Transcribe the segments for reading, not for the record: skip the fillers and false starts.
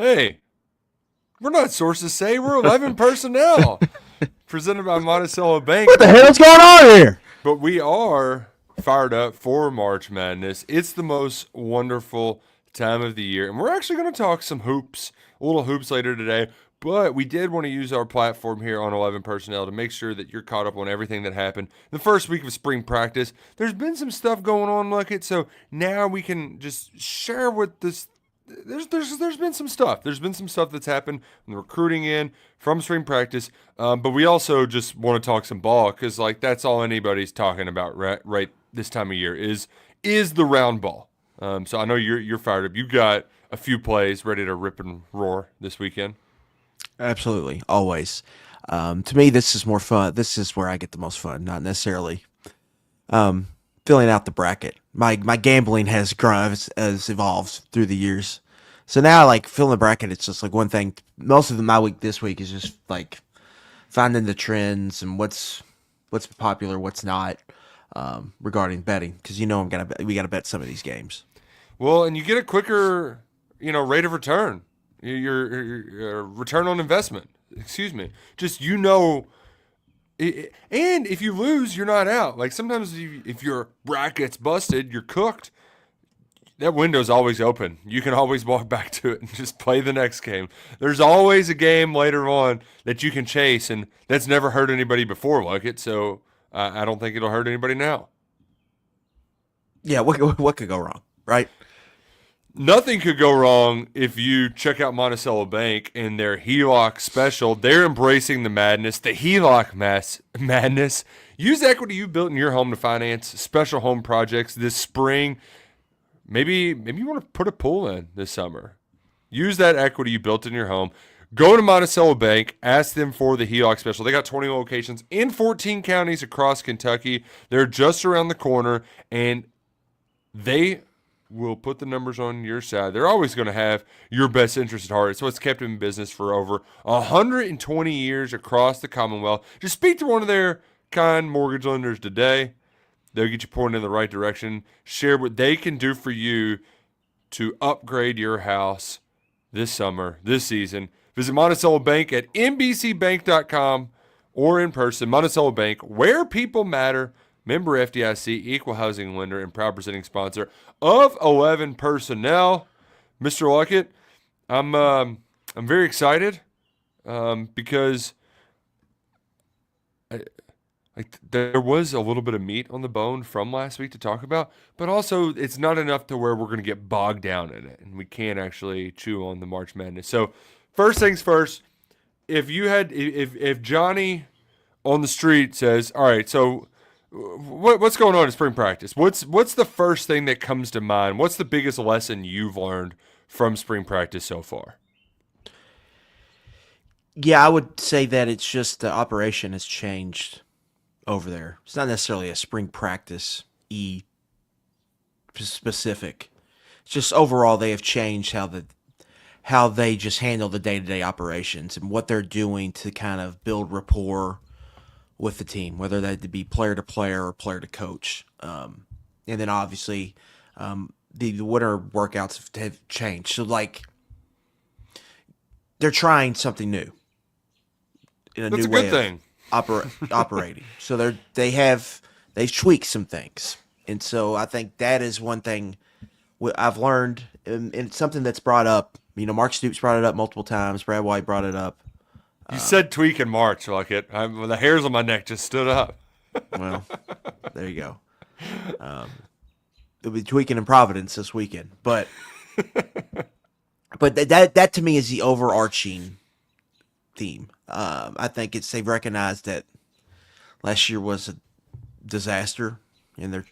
Hey, we're not sources say, we're 11 personnel. Presented by Monticello Bank. What the hell's going on here? But we are fired up for March Madness. It's the most wonderful time of the year. And we're actually going to talk some hoops, a little hoops later today. But we did want to use our platform here on 11 Personnel to make sure that you're caught up on everything that happened the first week of spring practice. There's been some stuff going on, Luckett, so now we can just share what this. There's been some stuff. There's been some stuff that's happened in the recruiting end from spring practice, but we also just want to talk some ball because like that's all anybody's talking about right this time of year is the round ball. So I know you're fired up. You got a few plays ready to rip and roar this weekend. Absolutely, always. To me, this is more fun. This is where I get the most fun, not necessarily filling out the bracket. My gambling has grown, has evolved through the years. So now, like filling the bracket, it's just like one thing. Most of my week this week is just like finding the trends and what's popular, what's not regarding betting. Because we gotta bet some of these games. Well, and you get a quicker rate of return. Your return on investment. Excuse me. Just and if you lose, you're not out. Like sometimes if your bracket's busted, you're cooked. That window's always open. You can always walk back to it and just play the next game. There's always a game later on that you can chase, and that's never hurt anybody before like it. So I don't think it'll hurt anybody now. Yeah, what could go wrong, right? Nothing could go wrong if you check out Monticello Bank and their HELOC special. They're embracing the madness, the HELOC madness. Use equity you built in your home to finance special home projects this spring. Maybe you want to put a pool in this summer. Use that equity you built in your home. Go to Monticello Bank. Ask them for the HELOC special. They got 20 locations in 14 counties across Kentucky. They're just around the corner, and they will put the numbers on your side. They're always going to have your best interest at heart. It's what's kept them in business for over 120 years across the Commonwealth. Just speak to one of their kind mortgage lenders today. They'll get you pointed in the right direction. Share what they can do for you to upgrade your house this summer, this season. Visit Monticello Bank at nbcbank.com or in person. Monticello Bank, where people matter. Member FDIC, equal housing lender, and proud presenting sponsor of 11 Personnel. Mr. Luckett, I'm very excited because there was a little bit of meat on the bone from last week to talk about, but also it's not enough to where we're going to get bogged down in it, and we can't actually chew on the March Madness. So first things first, if Johnny on the street says, all right, so what's going on in spring practice? What's the first thing that comes to mind? What's the biggest lesson you've learned from spring practice so far? Yeah, I would say that it's just the operation has changed over there. It's not necessarily a spring practice specific. It's just overall they have changed how they just handle the day-to-day operations and what they're doing to kind of build rapport with the team, whether that be player to player or player to coach. And then obviously the winter workouts have changed. So like they're trying something new in a That's new a way good thing. operating. So they've tweaked some things. And so I think that is one thing I've learned, and it's something that's brought up. Mark Stoops brought it up multiple times. Brad White brought it up. You said tweak in March, like it. The hairs on my neck just stood up. Well, there you go. It'll be tweaking in Providence this weekend, but that to me is the overarching theme. I think they've recognized that last year was a disaster, and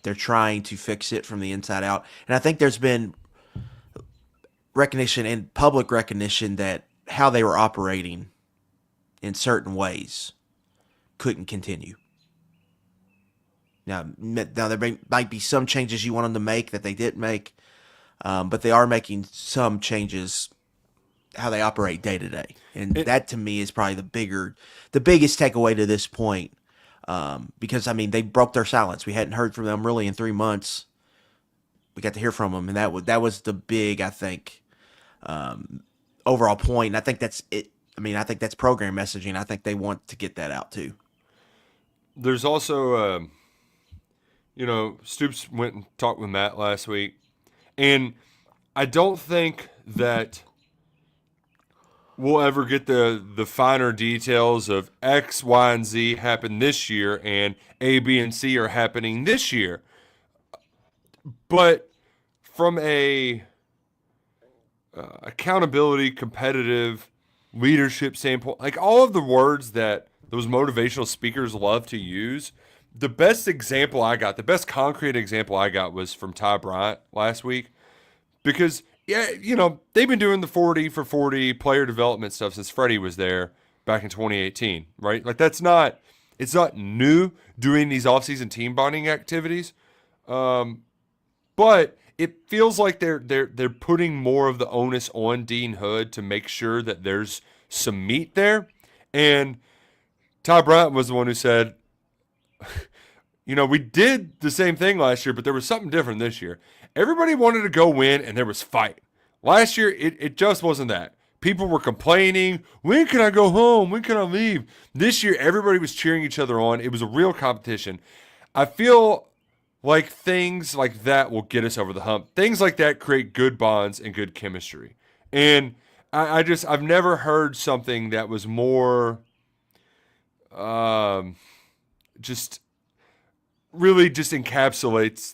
they're trying to fix it from the inside out. And I think there's been recognition and public recognition that how they were operating in certain ways couldn't continue. Now there might be some changes you want them to make that they didn't make, but they are making some changes how they operate day to day, and that to me is probably the biggest takeaway to this point, because they broke their silence. We hadn't heard from them really in 3 months. We got to hear from them, and that was the big, I think, overall point. And I think that's it. I mean, I think that's program messaging. I think they want to get that out too. There's also, Stoops went and talked with Matt last week, and I don't think that we'll ever get the finer details of X, Y, and Z happen this year, and A, B, and C are happening this year. But from a accountability, competitive leadership standpoint, like all of the words that those motivational speakers love to use, the best concrete example I got was from Ty Bryant last week. Because, yeah, they've been doing the 40 for 40 player development stuff since Freddie was there back in 2018, right? Like, it's not new doing these offseason team bonding activities. But it feels like they're putting more of the onus on Dean Hood to make sure that there's some meat there. And Ty Bryant was the one who said, we did the same thing last year, but there was something different this year. Everybody wanted to go win, and there was fight. Last year, it just wasn't that. People were complaining, when can I go home? When can I leave? This year, everybody was cheering each other on. It was a real competition. I feel like things like that will get us over the hump. Things like that create good bonds and good chemistry. And I've never heard something that was more just really just encapsulates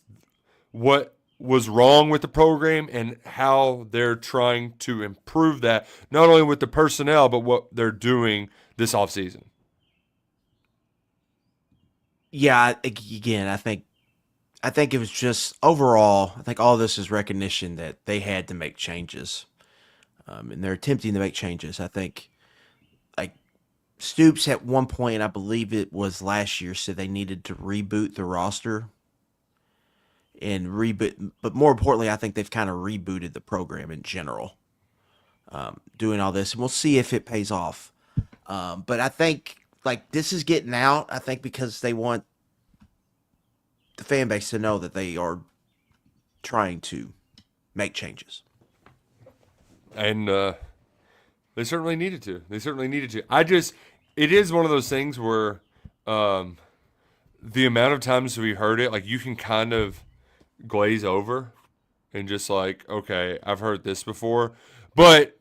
what was wrong with the program and how they're trying to improve that, not only with the personnel, but what they're doing this offseason. Yeah, again, I think it was just overall, I think all this is recognition that they had to make changes. And they're attempting to make changes. I think, like, Stoops at one point, I believe it was last year, said they needed to reboot the roster. But more importantly, I think they've kind of rebooted the program in general, doing all this, and we'll see if it pays off. But I think like this is getting out. I think because they want the fan base to know that they are trying to make changes, and they certainly needed to. It is one of those things where the amount of times we heard it, like you can kind of glaze over and just like, okay, I've heard this before. But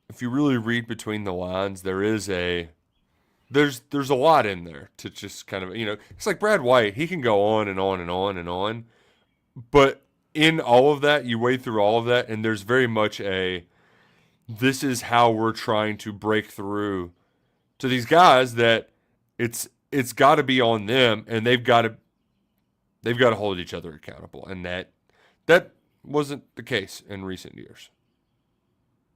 if you really read between the lines, there's a lot in there to just kind of, it's like Brad White. He can go on and on and on and on. But in all of that, you wade through all of that, and there's very much this is how we're trying to break through to these guys that it's got to be on them, and they've got to hold each other accountable, and that wasn't the case in recent years.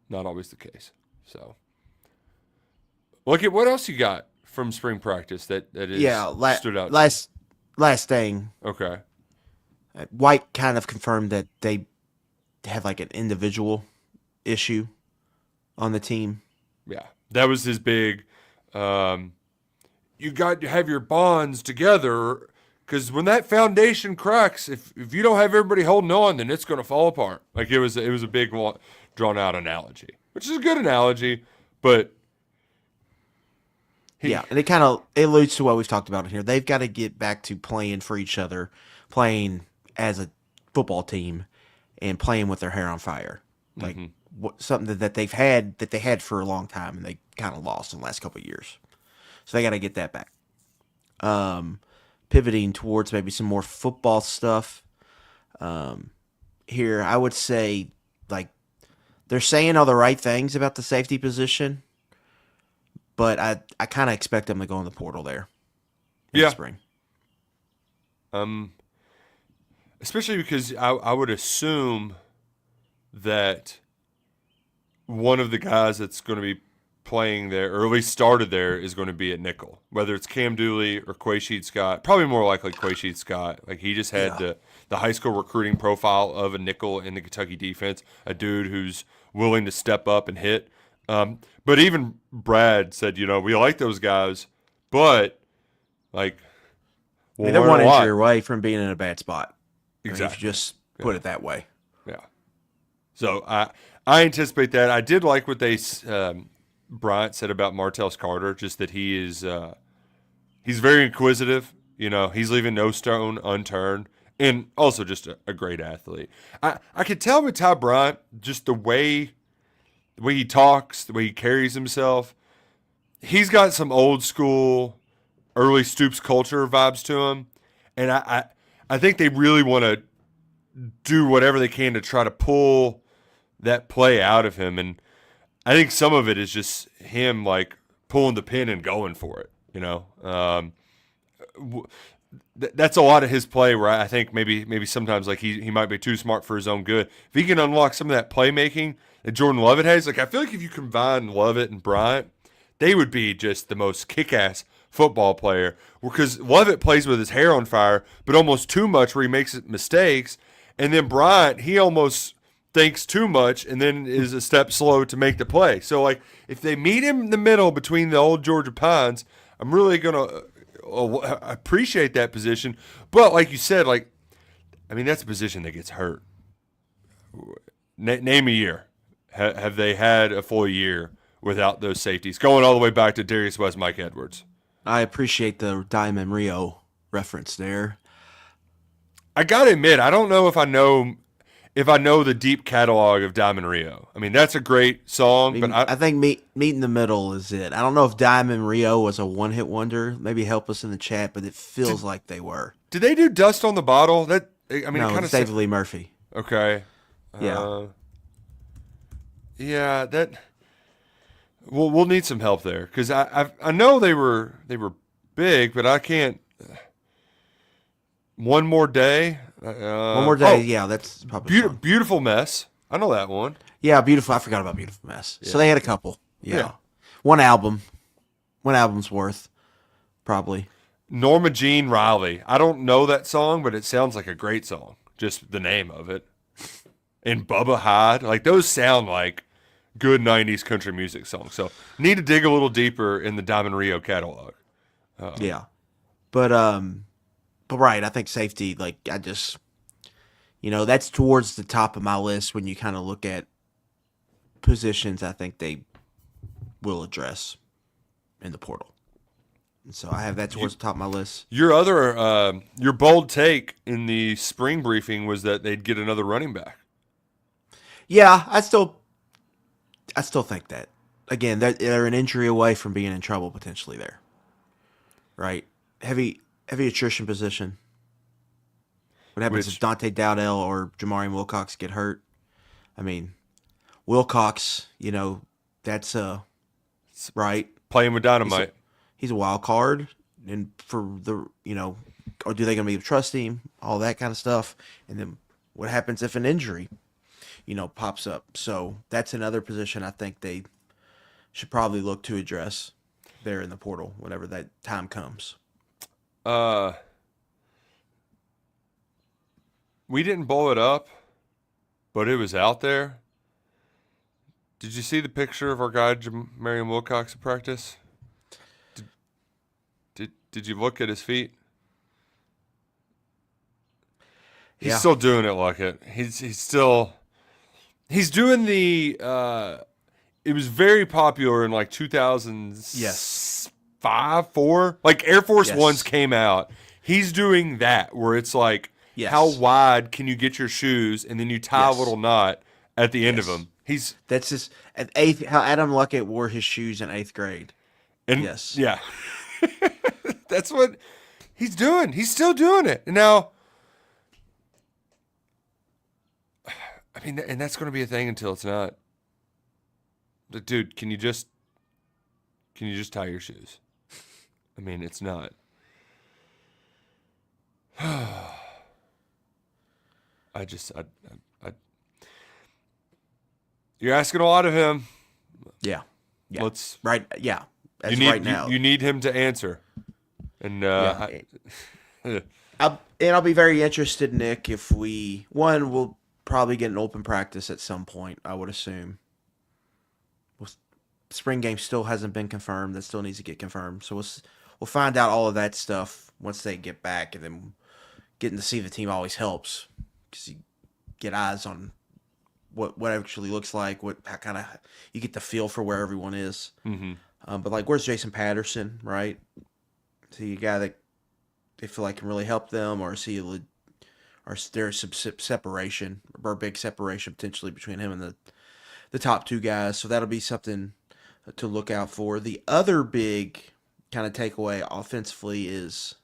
Not always the case. So, look at what else you got from spring practice that stood out. Last thing. Okay. White kind of confirmed that they have like an individual issue on the team. Yeah, that was his big. You got to have your bonds together. Because when that foundation cracks, if you don't have everybody holding on, then it's going to fall apart. Like it was a big, drawn out analogy, which is a good analogy, but and it kind of alludes to what we've talked about here. They've got to get back to playing for each other, playing as a football team, and playing with their hair on fire, like something that they had for a long time, and they kind of lost in the last couple of years. So they got to get that back. Pivoting towards maybe some more football stuff here, I would say, like, they're saying all the right things about the safety position, but I kind of expect them to go in the portal there in the spring. Especially because I would assume that one of the guys that's going to be playing there, or at least started there, is going to be at nickel. Whether it's Cam Dooley or Quaysheed Scott, probably more likely Quaysheed Scott. Like he just had the high school recruiting profile of a nickel in the Kentucky defense, a dude who's willing to step up and hit. But even Brad said, we like those guys, but like they're one injury away from being in a bad spot. Exactly. If you just put it that way. Yeah. So I anticipate that. I did like what Bryant said about Martellus Carter, just that he's very inquisitive. He's leaving no stone unturned, and also just a great athlete. I could tell with Ty Bryant just the way he talks, the way he carries himself. He's got some old school, early Stoops culture vibes to him, and I think they really want to do whatever they can to try to pull that play out of him. And I think some of it is just him like pulling the pin and going for it. That's a lot of his play where I think maybe sometimes like he might be too smart for his own good. If he can unlock some of that playmaking that Jordan Lovett has, like I feel like if you combine Lovett and Bryant, they would be just the most kick-ass football player. Because Lovett plays with his hair on fire, but almost too much where he makes mistakes. And then Bryant, he almost thinks too much and then is a step slow to make the play. So, like, if they meet him in the middle between the old Georgia Pines, I'm really going to appreciate that position. But, like you said, that's a position that gets hurt. Name a year. Have they had a full year without those safeties? Going all the way back to Darius West, Mike Edwards. I appreciate the Diamond Rio reference there. I gotta admit, I don't know if I know the deep catalog of Diamond Rio. I mean, that's a great song, but I think Meet in the Middle is it. I don't know if Diamond Rio was a one-hit wonder. Maybe help us in the chat, but it feels like they were. Did they do Dust on the Bottle? No, it kind of David Lee Murphy. Okay. Yeah. Yeah, that. We'll need some help there because I know they were big, but I can't. One More Day. One More Day. Yeah, that's probably Beautiful Mess. I know that one. Yeah, Beautiful. I forgot about Beautiful Mess. Yeah. So they had a couple. Yeah. One album's worth, probably. Norma Jean Riley. I don't know that song, but it sounds like a great song. Just the name of it. And Bubba Hyde. Like those sound like good 90s country music songs. So need to dig a little deeper in the Diamond Rio catalog. Yeah. But right, I think safety, like I just, that's towards the top of my list when you kind of look at positions I think they will address in the portal. And so I have that towards the top of my list. Your bold take in the spring briefing was that they'd get another running back. Yeah, I still think that. Again, they're an injury away from being in trouble potentially there. Right? Heavy attrition position. What happens if Dante Dowdell or Jamarian Wilcox get hurt? I mean, Wilcox, that's right. Playing with dynamite. He's a wild card, and for the or do they gonna be trust him? All that kind of stuff, and then what happens if an injury, pops up? So that's another position I think they should probably look to address there in the portal whenever that time comes. We didn't blow it up, but it was out there. Did you see the picture of our guy Jamarian Wilcox at practice? Did you look at his feet? He's still doing it, Luckett. He's doing the. It was very popular in like 2005, Yes. 4. Like Air Force Yes. Ones came out. He's doing that where it's like, Yes. how wide can you get your shoes, and then you tie Yes. a little knot at the end of them. That's just at eighth. How Adam Luckett wore his shoes in 8th grade. Yes. Yeah. That's what he's doing. He's still doing it. And now, I mean, and that's going to be a thing until it's not. But dude, can you just tie your shoes? I mean, it's not. You're asking a lot of him. Yeah. Let's right. Yeah. As right now. You need him to answer. And I'll be very interested, Nick, if we'll probably get an open practice at some point, I would assume. Spring game still hasn't been confirmed. That still needs to get confirmed. So we'll find out all of that stuff once they get back, and then getting to see the team always helps because you get eyes on what actually looks like, how kind of you get the feel for where everyone is. Mm-hmm. But like, where's Jason Patterson, right? Is he a guy that they feel like can really help them, or is he, or is there some separation, or a big separation potentially between him and the top two guys? So that'll be something to look out for. The other big kind of takeaway offensively is,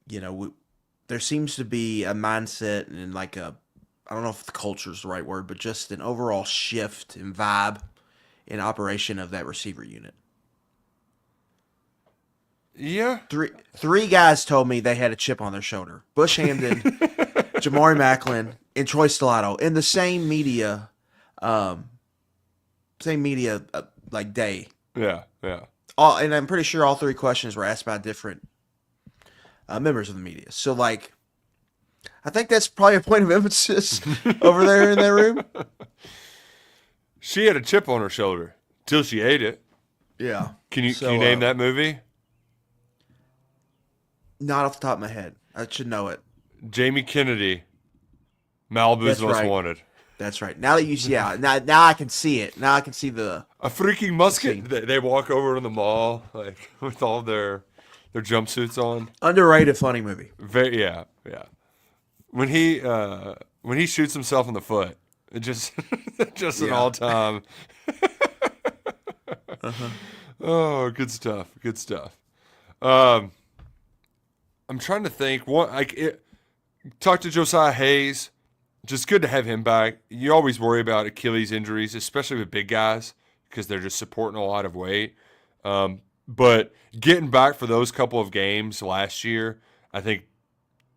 there seems to be a mindset and like I don't know if the culture is the right word, but just an overall shift in vibe in operation of that receiver unit. Yeah. Three guys told me they had a chip on their shoulder. Bush Hamden, Jamari Macklin, and Troy Stellato in the same media, like day. Yeah. And I'm pretty sure all three questions were asked by different members of the media. So, like, I think that's probably a point of emphasis over there in that room. She had a chip on her shoulder till she ate it. Yeah. Can you name that movie? Not off the top of my head. I should know it. Jamie Kennedy, Malibu's Most Wanted. That's right. Now that you see, now I can see it. Now I can see a freaking musket. They walk over in the mall like with all their jumpsuits on. Underrated funny movie. Yeah. When he shoots himself in the foot, it just an all time. Uh-huh. Oh, good stuff. I'm trying to think. Talk to Josiah Hayes. Just good to have him back. You always worry about Achilles injuries, especially with big guys, because they're just supporting a lot of weight. But getting back for those couple of games last year, I think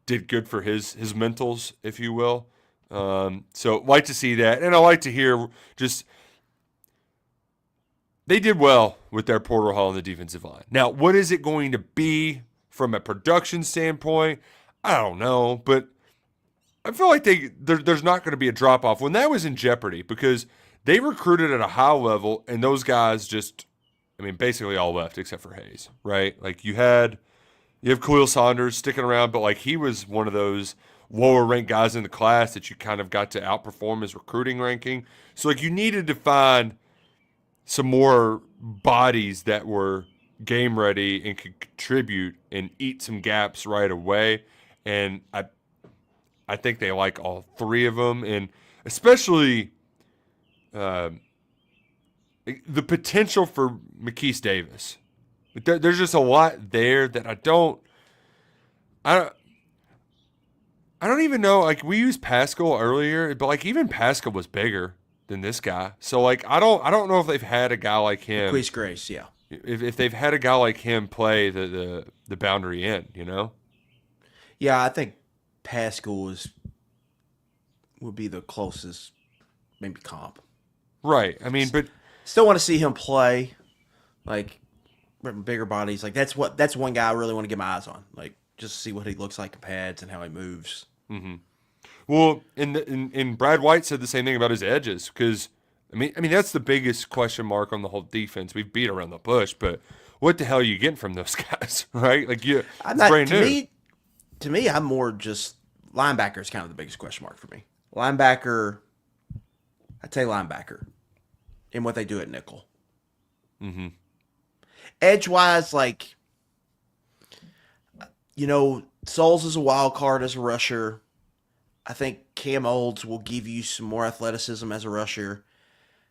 did good for his mentals, if you will. So like to see that. And I like to hear just they did well with their Porter Hall on the defensive line. Now, what is it going to be from a production standpoint? I don't know, but I feel like there's not going to be a drop-off. When that was in jeopardy, because they recruited at a high level, and those guys just, basically all left except for Hayes, right? Like, you have Khalil Saunders sticking around, but, like, he was one of those lower-ranked guys in the class that you kind of got to outperform his recruiting ranking. So, like, you needed to find some more bodies that were game-ready and could contribute and eat some gaps right away. And I think they like all three of them, and especially the potential for McKeese Davis. There's just a lot there that I don't even know. Like, we used Pascal earlier, but like even Pascal was bigger than this guy. So like I don't know if they've had a guy like him. McQueese Grace, yeah. If they've had a guy like him play the boundary in, Yeah, I think Pascal would be the closest, maybe comp. Right. But still want to see him play, like bigger bodies. Like that's one guy I really want to get my eyes on. Like just to see what he looks like in pads and how he moves. Mm-hmm. Well, and Brad White said the same thing about his edges, because that's the biggest question mark on the whole defense. We've beat around the bush, but what the hell are you getting from those guys, right? Like brand new. To me, I'm more just linebacker is kind of the biggest question mark for me. Linebacker, I'd say linebacker, and what they do at nickel. Mm-hmm. Edge-wise, like, Souls is a wild card as a rusher. I think Cam Olds will give you some more athleticism as a rusher.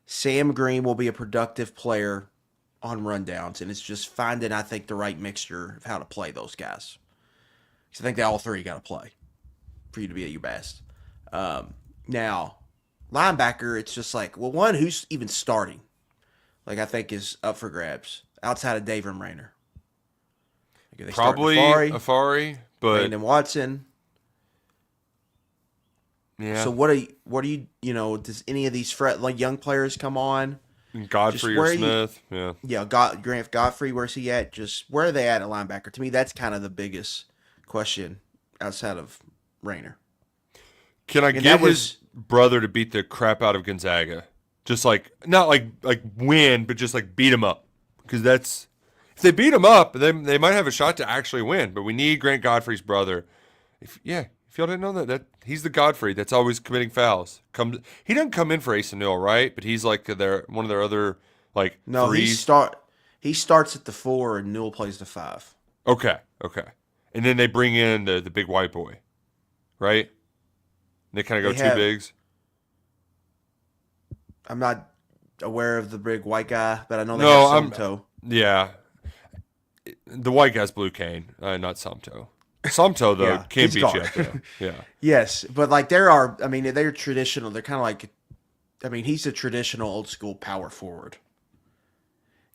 Sam Green will be a productive player on rundowns, and it's just finding, I think, the right mixture of how to play those guys. Because I think they all three got to play for you to be at your best. Now, linebacker, it's just like, well, one, who's even starting? Like, I think is up for grabs outside of Dave and Rayner. Like, probably Afari, but Brandon Watson. Yeah. So what are you does any of these young players come on? Godfrey or Smith, yeah. Yeah, Grant Godfrey, where's he at? Just where are they at linebacker? To me, that's kind of the biggest question outside of Rayner. Can I get his brother to beat the crap out of Gonzaga? Just like, not like win, but just like beat him up. Because if they beat him up, then they might have a shot to actually win. But we need Grant Godfrey's brother. If y'all didn't know that he's the Godfrey that's always committing fouls. He doesn't come in for Ace and Nil, right? But he's like one of their other like No, threes. he starts at the 4 and Newell plays the 5. Okay. And then they bring in the big white boy, right? And they kind of go two bigs. I'm not aware of the big white guy, but I know they have Somto. Yeah. The white guy's Blue Cane, not Somto. Somto, though, Yeah, can't he's beat gone. you up, though. Yeah. Yes, but like they're traditional. They're kind of like, he's a traditional old school power forward.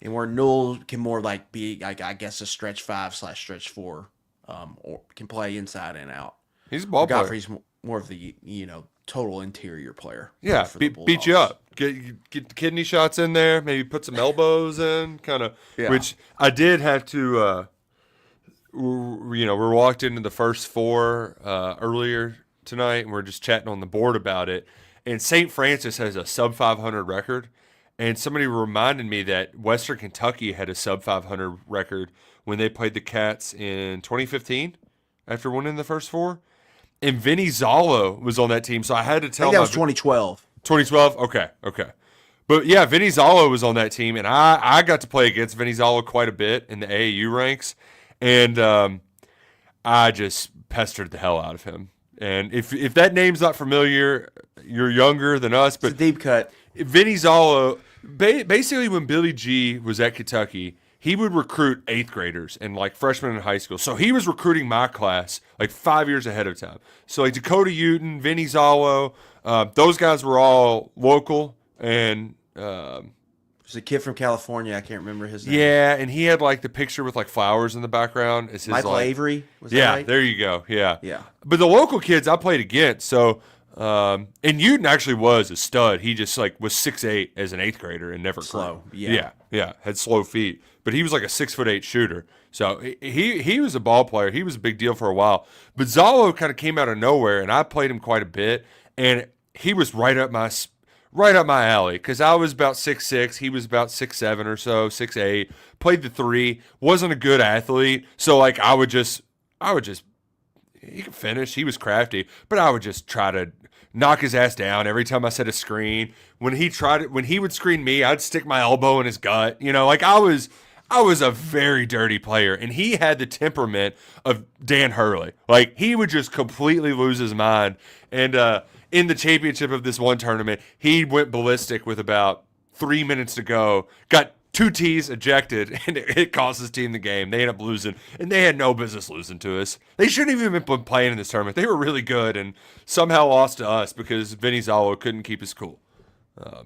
And where Newell can more like be, like, I guess, a stretch 5/stretch 4, or can play inside and out. He's a ball player. Godfrey's more of the, total interior player. Yeah, for the beat you up. Get the kidney shots in there, maybe put some elbows in, kind of, which I did have to, we walked into the first 4 earlier tonight, and we're just chatting on the board about it. And St. Francis has a sub 500 record. And somebody reminded me that Western Kentucky had a sub 500 record when they played the Cats in 2015 after winning the first 4. And Vinny Zallo was on that team, so I had to tell I think that was 2012. 2012? Okay. But yeah, Vinny Zallo was on that team, and I got to play against Vinny Zallo quite a bit in the AAU ranks, and I just pestered the hell out of him. And if that name's not familiar, you're younger than us, but it's a deep cut. Vinny Zallo, basically when Billy G was at Kentucky, he would recruit 8th graders and like freshmen in high school. So he was recruiting my class like 5 years ahead of time. So like Dakota Uten, Vinny Zallo, those guys were all local. And there's a kid from California. I can't remember his name. yeah, and he had like the picture with like flowers in the background. It's his, Michael Avery. Was that yeah, right? there you go. Yeah. Yeah. But the local kids I played against, so and Uten actually was a stud. He just like was 6'8" as an 8th grader and never Slow. grew. Yeah. Had slow feet. But he was like a 6'8" shooter. So he was a ball player. He was a big deal for a while. But Zallo kind of came out of nowhere, and I played him quite a bit. And he was right up my alley because I was about 6'6". He was about 6'7" or so, 6'8". Played the 3. Wasn't a good athlete. So like I would just he could finish. He was crafty, but I would just try to knock his ass down every time I set a screen. When he would screen me, I'd stick my elbow in his gut. Like I was a very dirty player, and he had the temperament of Dan Hurley. Like he would just completely lose his mind. And in the championship of this one tournament, he went ballistic with about 3 minutes to go. Got 2 tees ejected, and it cost his team the game. They ended up losing, and they had no business losing to us. They shouldn't have even been playing in this tournament. They were really good, and somehow lost to us because Vinny Zallo couldn't keep his cool.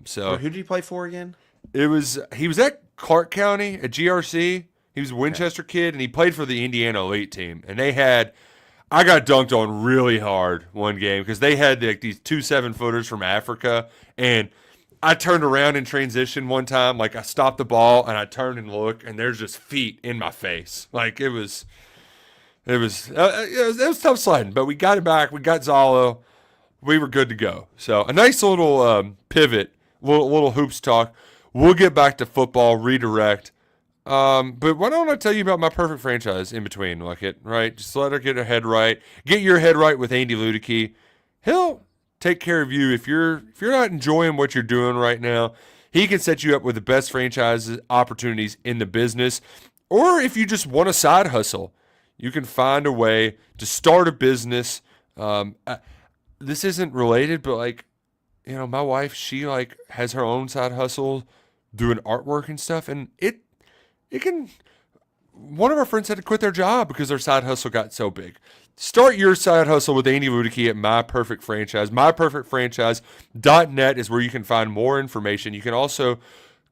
So who did he play for again? he was at Clark County at GRC. He was a Winchester kid, and he played for the Indiana Elite team. And I got dunked on really hard one game because they had like these 2 7-footers from Africa, and I turned around in transition one time. Like I stopped the ball and I turned and looked, and there's just feet in my face. Like it was tough sliding, but we got it back. We got Zallo. We were good to go. So a nice little pivot, little hoops talk. We'll get back to football, redirect. But why don't I tell you about my perfect franchise in between, Luckett, right? Just let her get her head right. Get your head right with Andy Ludicky. He'll take care of you if you're not enjoying what you're doing right now. He can set you up with the best franchise opportunities in the business. Or if you just want a side hustle, you can find a way to start a business. This isn't related, but like, my wife, she like has her own side hustle doing artwork and stuff, and it can. One of our friends had to quit their job because their side hustle got so big. Start your side hustle with Andy Ludicky at My Perfect Franchise. MyPerfectFranchise.net is where you can find more information. You can also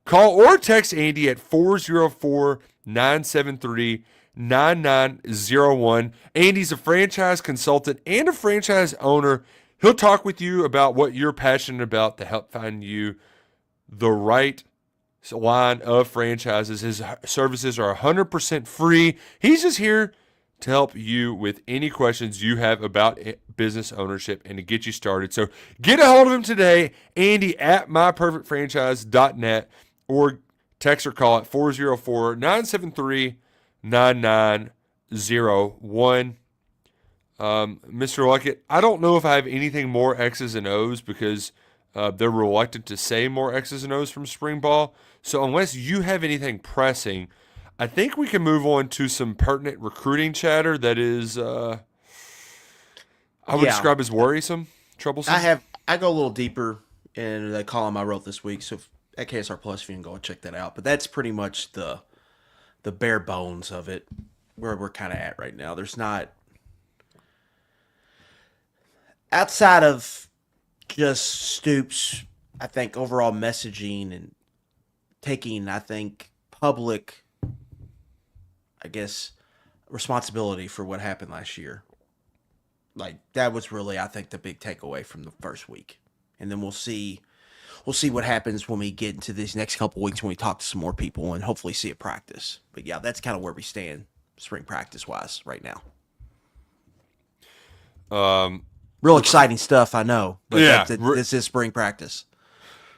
call or text Andy at 404-973-9901. Andy's a franchise consultant and a franchise owner. He'll talk with you about what you're passionate about to help find you the right line of franchises. His services are 100% free. He's just here to help you with any questions you have about business ownership and to get you started. So get a hold of him today, Andy at myperfectfranchise.net, or text or call at 404-973-9901. Mr. Luckett, I don't know if I have anything more X's and O's because they're reluctant to say more X's and O's from spring ball. So unless you have anything pressing, I think we can move on to some pertinent recruiting chatter that is, I would Yeah, describe as worrisome, troublesome. I go a little deeper in the column I wrote this week. So at KSR Plus, if you can go and check that out. But that's pretty much the bare bones of it, where we're kind of at right now. There's not outside of just Stoops. I think overall messaging and taking, I think, public, I guess, responsibility for what happened last year. Like that was really, I think, the big takeaway from the first week. And then we'll see what happens when we get into these next couple weeks when we talk to some more people and hopefully see it practice. But yeah, that's kind of where we stand spring practice wise right now. Real exciting stuff, I know. But Yeah. this is spring practice.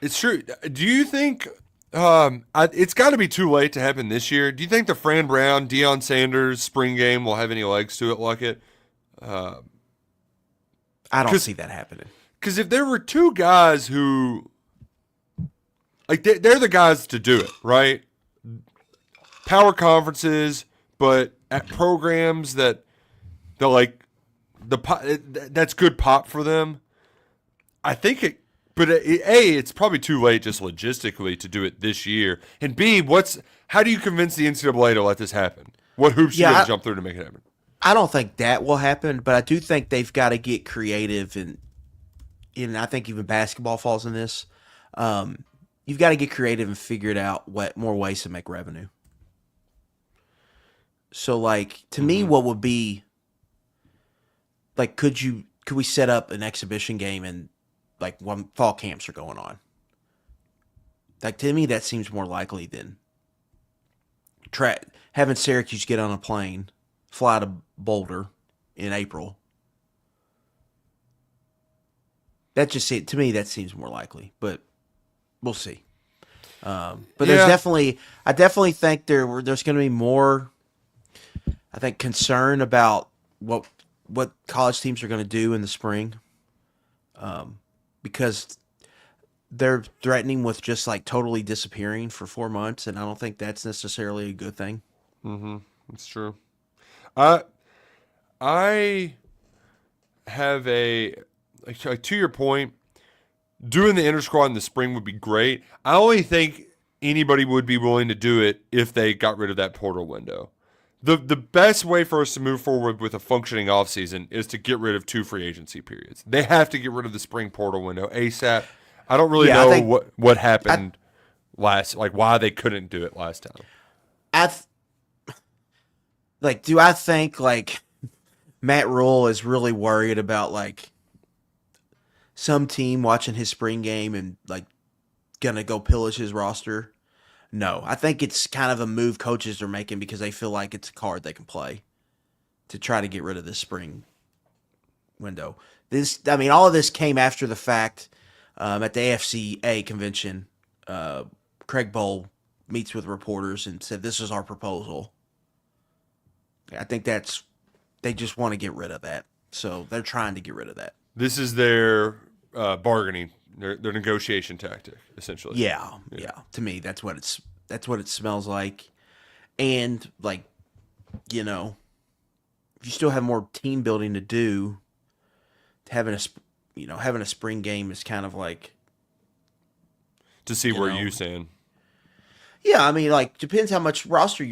It's true. Do you think it's got to be too late to happen this year? Do you think the Fran Brown, Deion Sanders spring game will have any legs to it, Luckett? I don't see that happening. Because if there were two guys who, like, they're the guys to do it, right? Power conferences, but at programs that like that's good pop for them. I think it, but it's probably too late just logistically to do it this year. And B, how do you convince the NCAA to let this happen? What hoops you got to jump through to make it happen? I don't think that will happen, but I do think they've got to get creative, and I think even basketball falls in this. You've got to get creative and figure it out what more ways to make revenue. So, like, to me, what would be like, could we set up an exhibition game and like when fall camps are going on? Like, to me, that seems more likely than having Syracuse get on a plane, fly to Boulder in April. That just to me, that seems more likely, but we'll see. But there's I definitely think there's going to be more, I think, concern about what college teams are going to do in the spring, because they're threatening with just like totally disappearing for 4 months, and I don't think that's necessarily a good thing. It's true. I have like to your point, doing the inter squad in the spring would be great. I only think anybody would be willing to do it if they got rid of that portal window. The best way for us to move forward with a functioning offseason is to get rid of 2 free agency periods. They have to get rid of the spring portal window ASAP. I don't really know what happened why they couldn't do it last time. Do I think like Matt Rule is really worried about like some team watching his spring game and like gonna go pillage his roster? No, I think it's kind of a move coaches are making because they feel like it's a card they can play to try to get rid of this spring window. All of this came after the fact. At the AFCA convention, Craig Bowl meets with reporters and said, "This is our proposal." I think they just want to get rid of that, so they're trying to get rid of that. This is their bargaining, their negotiation tactic, essentially. Yeah. To me, that's what it smells like, and like, if you still have more team building to do, having a spring game is kind of like to see where you stand. Yeah, I mean, like, depends how much roster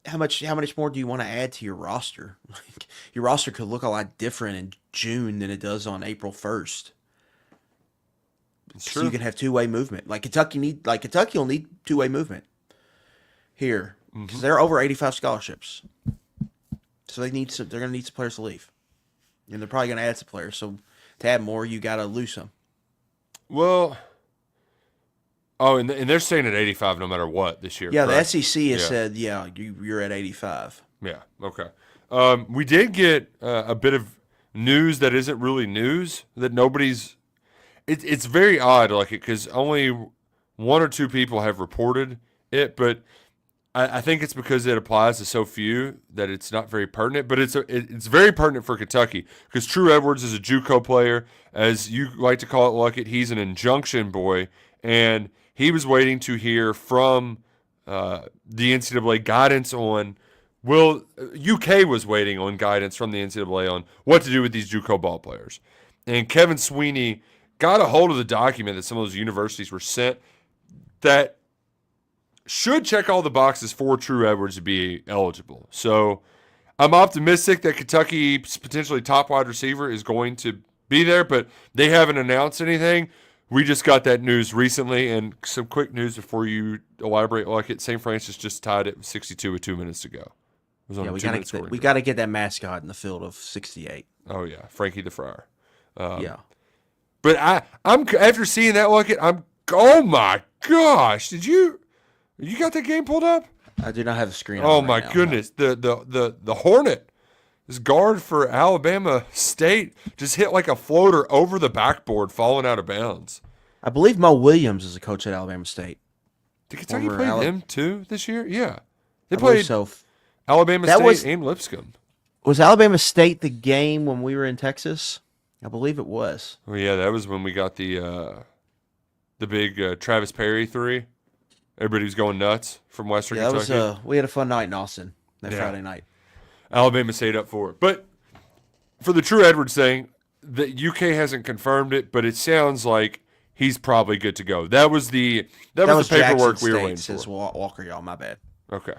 how much more do you want to add to your roster? Like, your roster could look a lot different in June than it does on April 1st. So you can have two-way movement. Like Kentucky will need two-way movement here because they're over 85 scholarships. So they're going to need some players to leave, and they're probably going to add some players. So to add more, you got to lose some. Well, and they're staying at 85 no matter what this year. Yeah, correct? The SEC has said, you're at 85. Yeah, okay. We did get a bit of news that isn't really news, that nobody's – it's very odd, like, because only 1 or 2 people have reported it, but I think it's because it applies to so few that it's not very pertinent, but it's very pertinent for Kentucky because True Edwards is a JUCO player, as you like to call it, Luckett. He's an injunction boy, and he was waiting to hear from the NCAA guidance on. Well, UK was waiting on guidance from the NCAA on what to do with these JUCO ball players, and Kevin Sweeney got a hold of the document that some of those universities were sent that should check all the boxes for True Edwards to be eligible. So I'm optimistic that Kentucky's potentially top wide receiver is going to be there, but they haven't announced anything. We just got that news recently, and some quick news before you elaborate. Like it, St. Francis just tied it 62 with 2 minutes to go. It was on we got to get that mascot in the field of 68. Oh yeah, Frankie the Friar. Yeah, but I'm after seeing that, Luckett, oh my gosh, did you got that game pulled up? I do not have a screen. Oh on my right now, goodness, the Hornet, this guard for Alabama State, just hit like a floater over the backboard, falling out of bounds. I believe Mo Williams is a coach at Alabama State. Did Kentucky play them too this year? Yeah, they I played so. Alabama State and Lipscomb. Was Alabama State the game when we were in Texas? I believe it was. Oh yeah, that was when we got the big Travis Perry 3. Everybody was going nuts from Western Kentucky. That was we had a fun night in Austin that Friday night. Alabama stayed up for it. But for the True Edwards thing, the UK hasn't confirmed it, but it sounds like he's probably good to go. That was the paperwork Jackson we were State, waiting says for. Walker, y'all, my bad. Okay.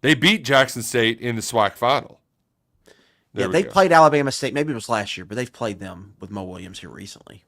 They beat Jackson State in the SWAC final. They played Alabama State. Maybe it was last year, but they've played them with Mo Williams here recently.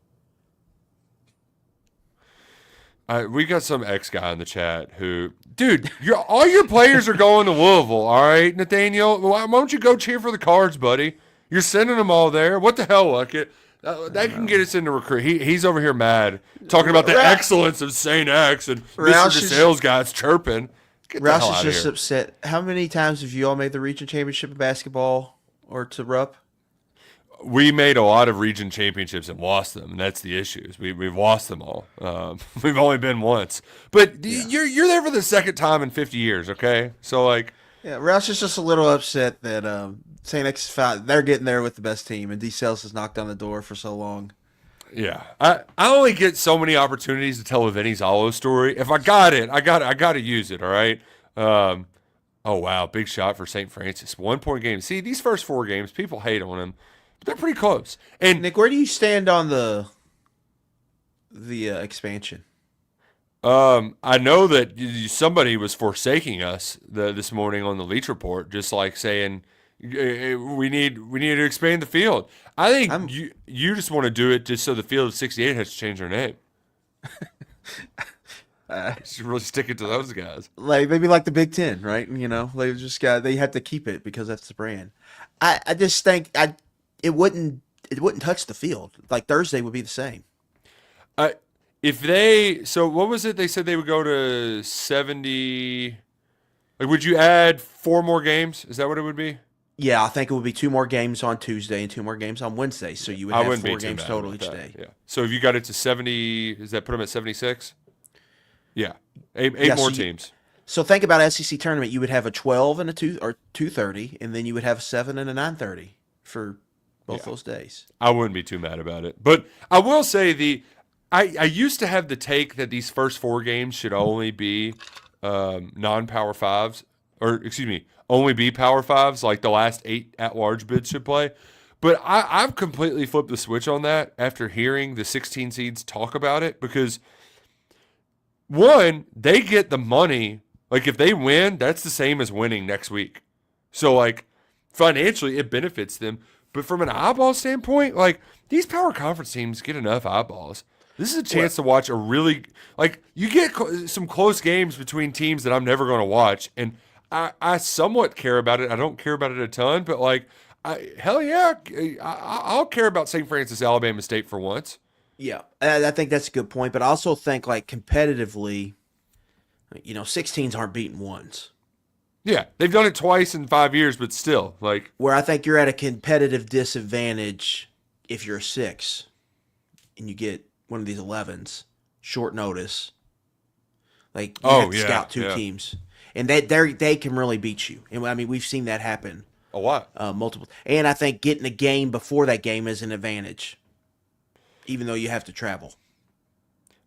We got some ex guy in the chat who, dude, all your players are going to Louisville, all right, Nathaniel? Why don't you go cheer for the Cards, buddy? You're sending them all there. What the hell, Luckett? That can get us into recruit. He's over here mad, talking about the excellence of St. X, and Mr. DeSales guy's chirping. Roush is just upset. How many times have you all made the region championship of basketball or to Rupp? We made a lot of region championships and lost them, and that's the issue. We've lost them all. We've only been once, but you're there for the second time in 50 years. Okay, so like, Roush is just a little upset that St. X they're getting there with the best team, and DeSales has knocked on the door for so long. Yeah, I only get so many opportunities to tell a Vinny Zalo story. If I got it, I got to use it. All right. Oh wow, big shot for St. Francis. 1 point game. See, these first 4 games, people hate on him. They're pretty close. And Nick, where do you stand on the expansion? I know that somebody was forsaking us this morning on the Leach Report, just like saying we need to expand the field. I think you just want to do it just so the field of 68 has to change their name. Should really stick it to those guys. Like maybe like the Big Ten, right? You know, they have to keep it because that's the brand. I just think it wouldn't touch the field. Like Thursday would be the same. So what was it? They said they would go to 70. Like, would you add 4 more games? Is that what it would be? Yeah, I think it would be 2 more games on Tuesday and 2 more games on Wednesday. So you would have 4 games total each day. Yeah. So if you got it to 70, does that put them at 76? Yeah. Eight more teams. So think about SEC tournament. You would have a 12 and a 2:30, and then you would have a 7 and a 9:30 for both those days. I wouldn't be too mad about it. But I will say I used to have the take that these first 4 games should only be non-power 5s, or excuse me, only be power 5s, like the last 8 at-large bids should play. But I've completely flipped the switch on that after hearing the 16 seeds talk about it, because one, they get the money. Like if they win, that's the same as winning next week. So like financially it benefits them. But from an eyeball standpoint, like these power conference teams get enough eyeballs. This is a chance to watch a really, like, you get some close games between teams that I'm never going to watch, and I somewhat care about it. I don't care about it a ton, but like, hell yeah, I'll care about St. Francis, Alabama State for once. Yeah, I think that's a good point, but I also think like competitively, 16s aren't beating 1s. Yeah, they've done it twice in 5 years, but still, like, where I think you're at a competitive disadvantage if you're a 6 and you get one of these 11s, short notice. Like you Oh, have to yeah, scout two yeah. teams, and they can really beat you. And I mean, we've seen that happen A lot. multiple. And I think getting a game before that game is an advantage, even though you have to travel.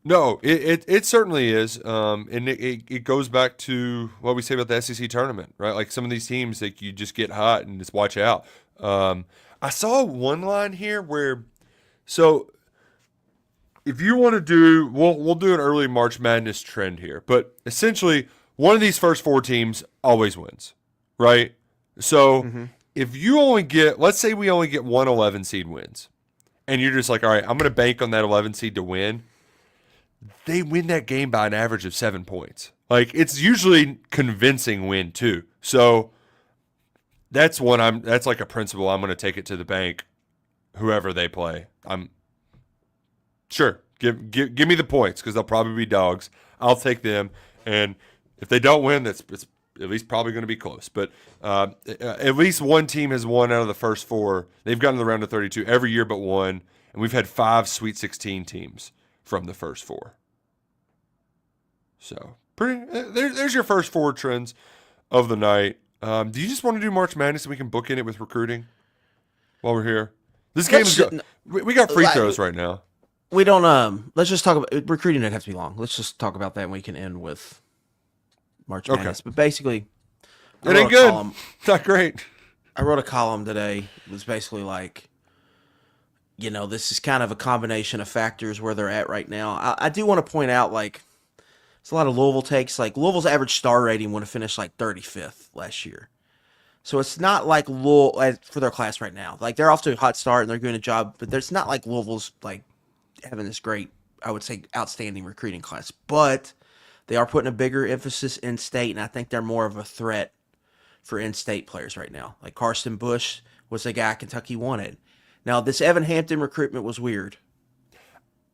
No, it certainly is. And it goes back to what we say about the SEC tournament, right? Like some of these teams, like you just get hot and just watch out. I saw one line here where, so if you want to do, we'll do an early March Madness trend here, but essentially one of these first four teams always wins, right? So Mm-hmm. if you only get, let's say we only get one 11 seed wins, and you're just like, all right, I'm going to bank on that 11 seed to win. They win that game by an average of 7 points. Like it's usually convincing win too. So that's that's like a principle. I'm going to take it to the bank. Whoever they play, I'm sure give me the points because they'll probably be dogs. I'll take them, and if they don't win, it's at least probably going to be close. But at least one team has won out of the first four. They've gotten to the round of 32 every year but one, and we've had 5 Sweet 16 teams from the first four. So there's your first 4 trends of the night. Do you just want to do March Madness and we can book in it with recruiting while we're here? This game is we got free throws right now. We don't. Let's just talk about recruiting. Doesn't have to be long. Let's just talk about that, and we can end with March Madness. But basically, it ain't good. Not great. I wrote a column today. It was basically like, this is kind of a combination of factors where they're at right now. I do want to point out, like, it's a lot of Louisville takes. Like, Louisville's average star rating would have finished like 35th last year. So it's not like Louisville for their class right now. Like, they're off to a hot start and they're doing a job, but there's not like Louisville's like having this great, I would say, outstanding recruiting class. But they are putting a bigger emphasis in state, and I think they're more of a threat for in-state players right now. Like Carson Bush was the guy Kentucky wanted. Now, this Evan Hampton recruitment was weird.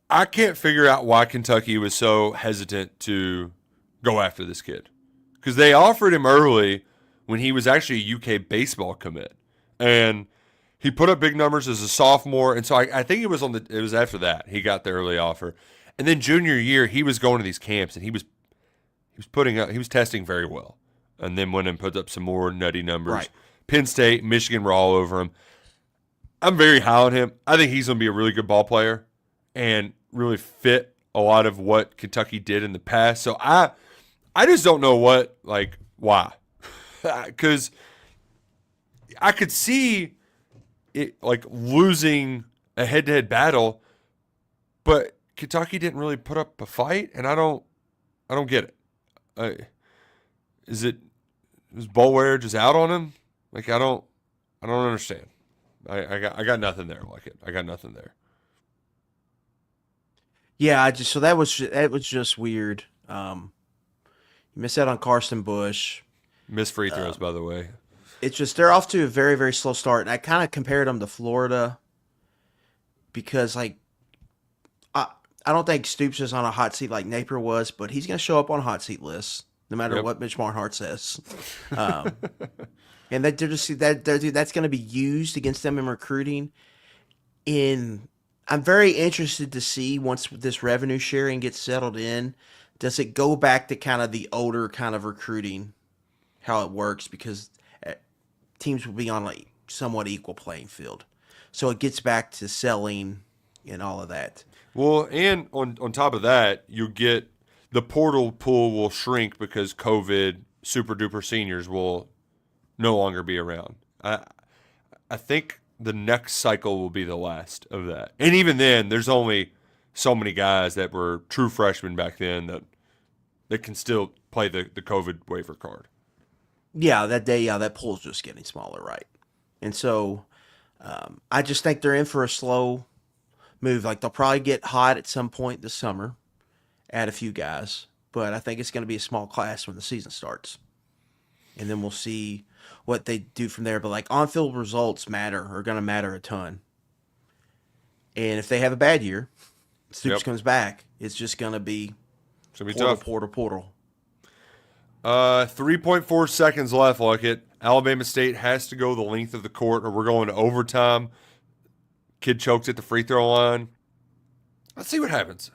I can't figure out why Kentucky was so hesitant to go after this kid. Because they offered him early when he was actually a UK baseball commit. And he put up big numbers as a sophomore. And so I think it was after that he got the early offer. And then junior year, he was going to these camps and he was testing very well. And then went and put up some more nutty numbers. Right. Penn State, Michigan were all over him. I'm very high on him. I think he's going to be a really good ball player and really fit a lot of what Kentucky did in the past. So I just don't know why. Because I could see it like losing a head-to-head battle, but Kentucky didn't really put up a fight, and I don't get it. Is Boulware just out on him? Like I don't understand. I got nothing there. Like it. I got nothing there. Yeah, that was just weird. You missed out on Carson Bush. Missed free throws, by the way. It's just they're off to a very, very slow start, and I kind of compared them to Florida because, like, I don't think Stoops is on a hot seat like Napier was, but he's going to show up on hot seat lists no matter what Mitch Barnhart says. And that's going to be used against them in recruiting. I'm very interested to see once this revenue sharing gets settled in, does it go back to kind of the older kind of recruiting, how it works, because teams will be on like somewhat equal playing field. So it gets back to selling and all of that. Well, and on top of that, you get the portal pool will shrink because COVID super duper seniors will no longer be around. I think the next cycle will be the last of that. And even then, there's only so many guys that were true freshmen back then that can still play the COVID waiver card. Yeah, that pool's just getting smaller, right? And so I just think they're in for a slow move. Like, they'll probably get hot at some point this summer, add a few guys, but I think it's going to be a small class when the season starts. And then we'll see what they do from there. But, like, on-field results are going to matter a ton. And if they have a bad year, Stoops comes back, it's just going to be tough. Portal. 3.4 seconds left, Luckett. Alabama State has to go the length of the court, or we're going to overtime. Kid chokes at the free throw line. Let's see what happens.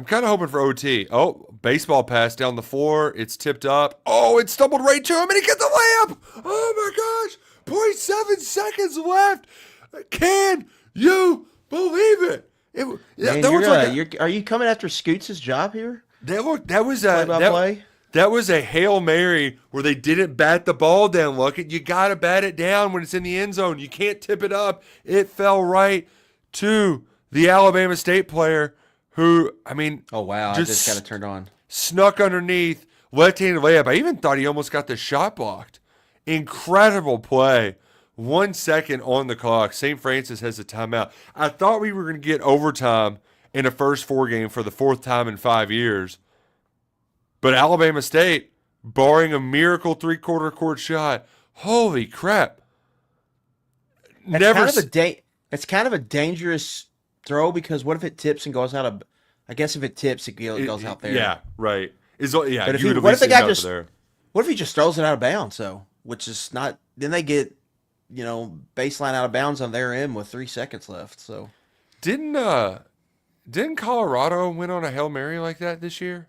I'm kind of hoping for OT. Oh, baseball pass down the floor. It's tipped up. Oh, it stumbled right to him, and he gets the layup. Oh my gosh! .7 seconds left. Can you believe it? Man, That looks like are you coming after Scoots' job here? that was Play a by play. that was a Hail Mary where they didn't bat the ball down. Look, you gotta bat it down when it's in the end zone. You can't tip it up. It fell right to the Alabama State player who, I mean, Oh wow! I just got it turned on. snuck underneath, left-handed layup. I even thought he almost got the shot blocked. Incredible play. 1 second on the clock. St. Francis has a timeout. I thought we were going to get overtime in a first four game for the fourth time in 5 years. But Alabama State, barring a miracle three-quarter court shot, holy crap. It's kind of a dangerous throw because what if it tips and goes out of? I guess if it tips, it goes out there. Yeah, right. But if you would at what if least the end guy up just there. what if he just throws it out of bounds? So which is not. Then they get baseline out of bounds on their end with 3 seconds left. So Didn't Colorado win on a Hail Mary like that this year?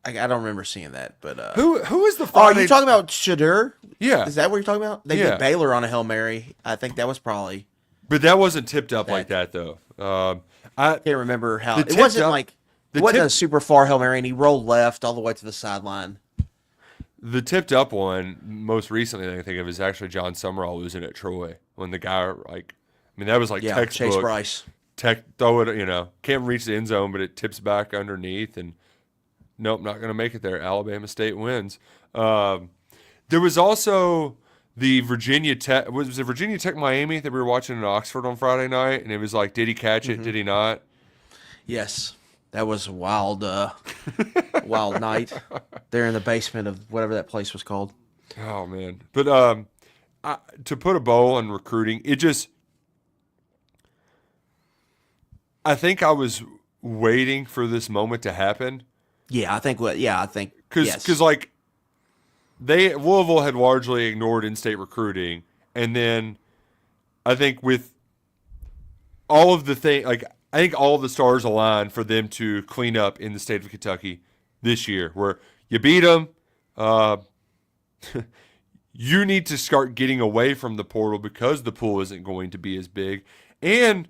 I don't remember seeing that. But Who is the oh, are Friday? you talking about Shadur? Yeah. Is that what you're talking about? They Yeah. beat Baylor on a Hail Mary. I think that was probably. But that wasn't tipped up like that though. I can't remember how. The It wasn't tipped up- like the it wasn't tip- a super far Hail Mary, and he rolled left all the way to the sideline. The tipped up one, most recently that I can think of, is actually John Summerall losing at Troy when the guy that was like Yeah, textbook. Chase Bryce. Throw it, can't reach the end zone, but it tips back underneath, and nope, not going to make it there. Alabama State wins. There was also the Virginia Tech. Was it Virginia Tech Miami that we were watching in Oxford on Friday night? And it was like, did he catch it? Did he not? Yes, that was a wild, wild night there in the basement of whatever that place was called. Oh man! But to put a bow on recruiting, I think I was waiting for this moment to happen. Yeah, I think. Because like Louisville had largely ignored in-state recruiting, and then I think with all of the I think all of the stars aligned for them to clean up in the state of Kentucky this year, where you beat them. You need to start getting away from the portal because the pool isn't going to be as big, and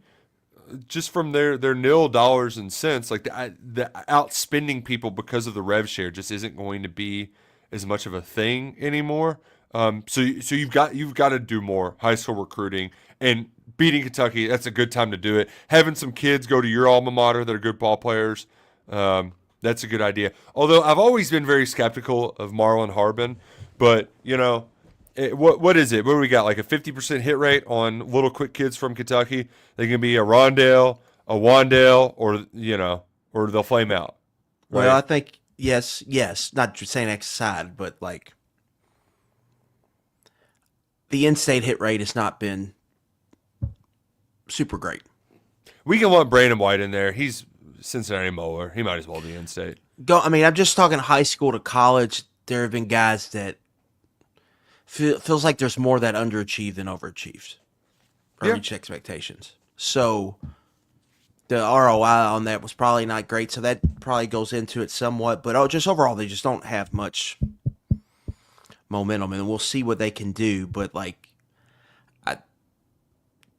just from their nil dollars and cents, like the outspending people because of the rev share just isn't going to be as much of a thing anymore. So you've got to do more high school recruiting, and beating Kentucky, that's a good time to do it. Having some kids go to your alma mater that are good ball players, that's a good idea. Although I've always been very skeptical of Marlon Harbin, but what is it? What do we got? Like a 50% hit rate on little quick kids from Kentucky? They can be a Rondale, a Wandale, or they'll flame out. Right? Well, I think yes. Not just saying X side, but like the in-state hit rate has not been super great. We can want Brandon White in there. He's Cincinnati Moeller. He might as well be in-state. I'm just talking high school to college. There have been guys that feels like there's more that underachieved than overachieved or reached expectations. So the ROI on that was probably not great. So that probably goes into it somewhat. But just overall, they just don't have much momentum, and we'll see what they can do. But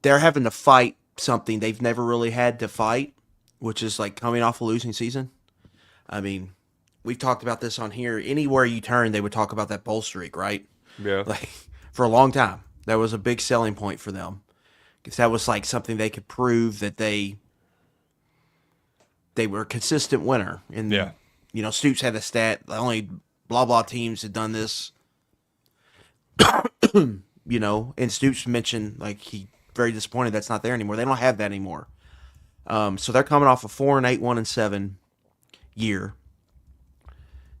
they're having to fight something they've never really had to fight, which is like coming off a losing season. I mean, we've talked about this on here. Anywhere you turn, they would talk about that bowl streak, right? Yeah. Like for a long time, that was a big selling point for them because that was like something they could prove that they were a consistent winner. And Stoops had the stat. The only blah blah teams had done this. And Stoops mentioned like he very disappointed that's not there anymore. They don't have that anymore. So they're coming off a 4-8, 1-7 year.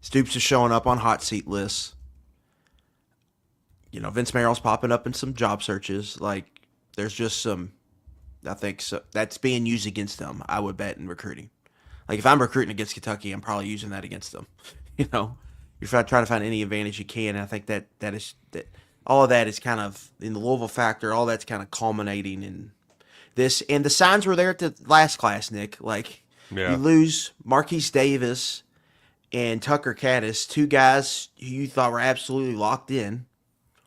Stoops is showing up on hot seat lists. Vince Merrill's popping up in some job searches. Like, there's just some, I think, so that's being used against them, I would bet, in recruiting. Like, if I'm recruiting against Kentucky, I'm probably using that against them. You're trying to find any advantage you can. And I think that all of that is kind of, in the Louisville factor, all that's kind of culminating in This and the signs were there at the last class, Nick. Like Yeah. you lose Marquise Davis and Tucker Caddis, two guys who you thought were absolutely locked in.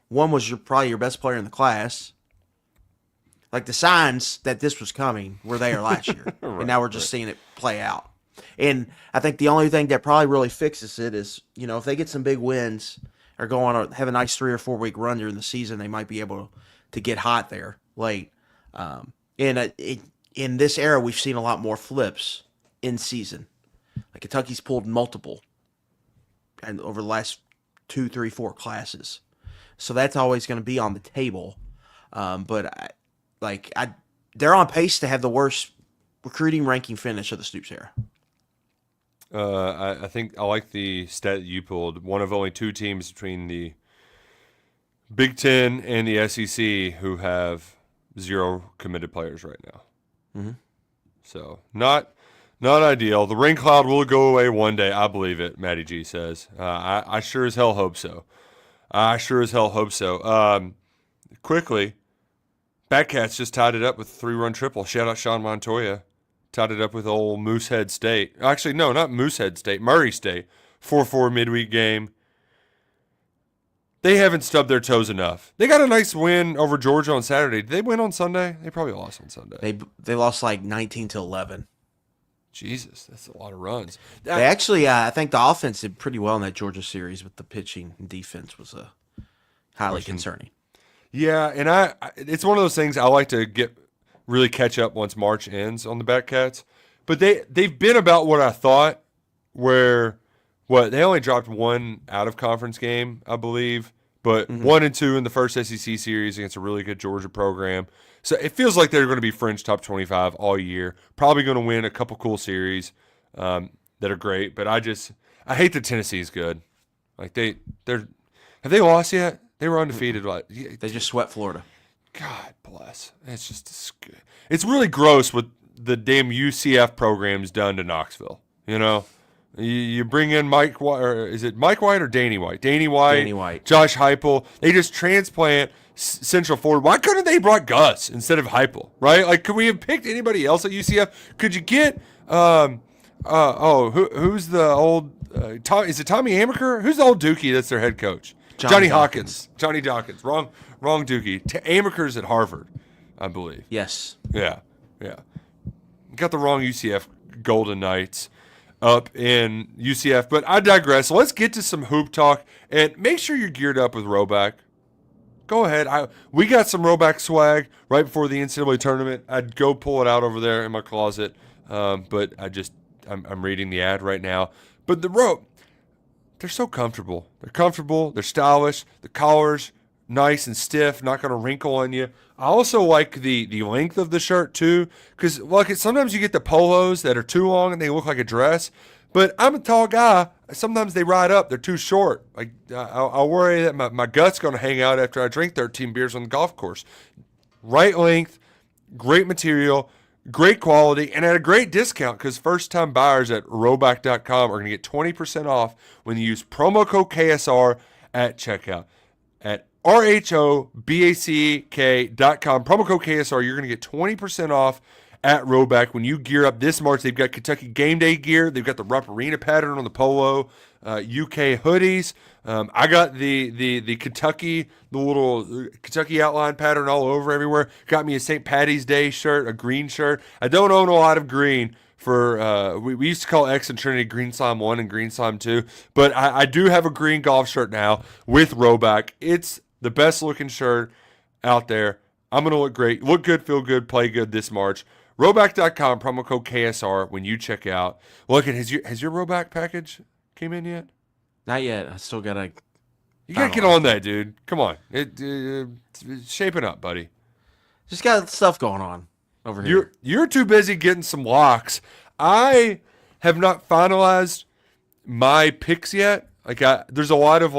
One was probably your best player in the class. Like the signs that this was coming were there last year, and now we're just seeing it play out. And I think the only thing that probably really fixes it is, if they get some big wins or go on have a nice 3 or 4 week run during the season, they might be able to get hot there late. In this era, we've seen a lot more flips in season. Like Kentucky's pulled multiple and over the last 2, 3, 4 classes. So that's always going to be on the table. They're on pace to have the worst recruiting ranking finish of the Stoops era. I think I like the stat that you pulled. One of only 2 teams between the Big Ten and the SEC who have 0 committed players right now. Mm-hmm. So not ideal. The rain cloud will go away one day. I believe it. Matty G says. I sure as hell hope so. Quickly, Batcats just tied it up with a 3-run triple. Shout out Sean Montoya. Tied it up with old Moosehead State. Actually, no, not Moosehead State. Murray State. 4-4 midweek game. They haven't stubbed their toes enough. They got a nice win over Georgia on Saturday. Did they win on Sunday? They probably lost on Sunday. They lost like 19-11. Jesus, that's a lot of runs. They actually, I think the offense did pretty well in that Georgia series, but the pitching and defense was highly concerning. Yeah, and it's one of those things I like to really catch up once March ends on the Batcats. But they've been about what I thought, where they only dropped 1 out of conference game, I believe, but 1 and 2 in the first SEC series against a really good Georgia program. So it feels like they're going to be fringe top 25 all year. Probably going to win a couple cool series that are great. But I hate that Tennessee's good. Like have they lost yet? They were undefeated. They just swept Florida. God bless. It's really gross what the damn UCF program's done to Knoxville. You bring in Mike White, or is it Mike White or Danny White? Danny White. Josh Heupel. They just transplant Central Florida. Why couldn't they brought Gus instead of Heupel? Right? Like, could we have picked anybody else at UCF? Could you get who's the old is it Tommy Amaker? Who's the old Dookie that's their head coach? Johnny Hawkins. Johnny Dawkins. Wrong Dookie. Amaker's at Harvard, I believe. Yes. Yeah. Got the wrong UCF Golden Knights up in UCF, but I digress. Let's get to some hoop talk, and make sure you're geared up with Roback. Go ahead. We got some Roback swag right before the NCAA tournament. I'd go pull it out over there in my closet, but I'm reading the ad right now. But the rope, they're so comfortable. They're comfortable. They're stylish. The collars, nice and stiff, not going to wrinkle on you. I also like the length of the shirt too, because sometimes you get the polos that are too long and they look like a dress. But I'm a tall guy. Sometimes they ride up. They're too short. Like I worry that my gut's going to hang out after I drink 13 beers on the golf course. Right length, great material, great quality, and at a great discount, because first-time buyers at Roback.com are going to get 20% off when you use promo code KSR at checkout. At RHOBACK.com, promo code KSR, you're going to get 20% off at Roback when you gear up this March. They've got Kentucky game day gear. They've got the Rupp Arena pattern on the polo, UK hoodies. I got the Kentucky, the little Kentucky outline pattern all over everywhere. Got me a St. Patty's Day shirt, a green shirt. I don't own a lot of green for, we used to call X and Trinity Green Slime 1 and Green Slime 2, but I do have a green golf shirt now with Roback. It's the best looking shirt out there. I'm going to look great, look good, feel good, play good this March. Roback.com, promo code KSR when you check out. Look, has your Roback package came in yet? Not yet. I still got to. You got to get on that, dude. Come on. It's shaping up, buddy. Just got stuff going on over here. You're too busy getting some locks. I have not finalized my picks yet. There's a lot of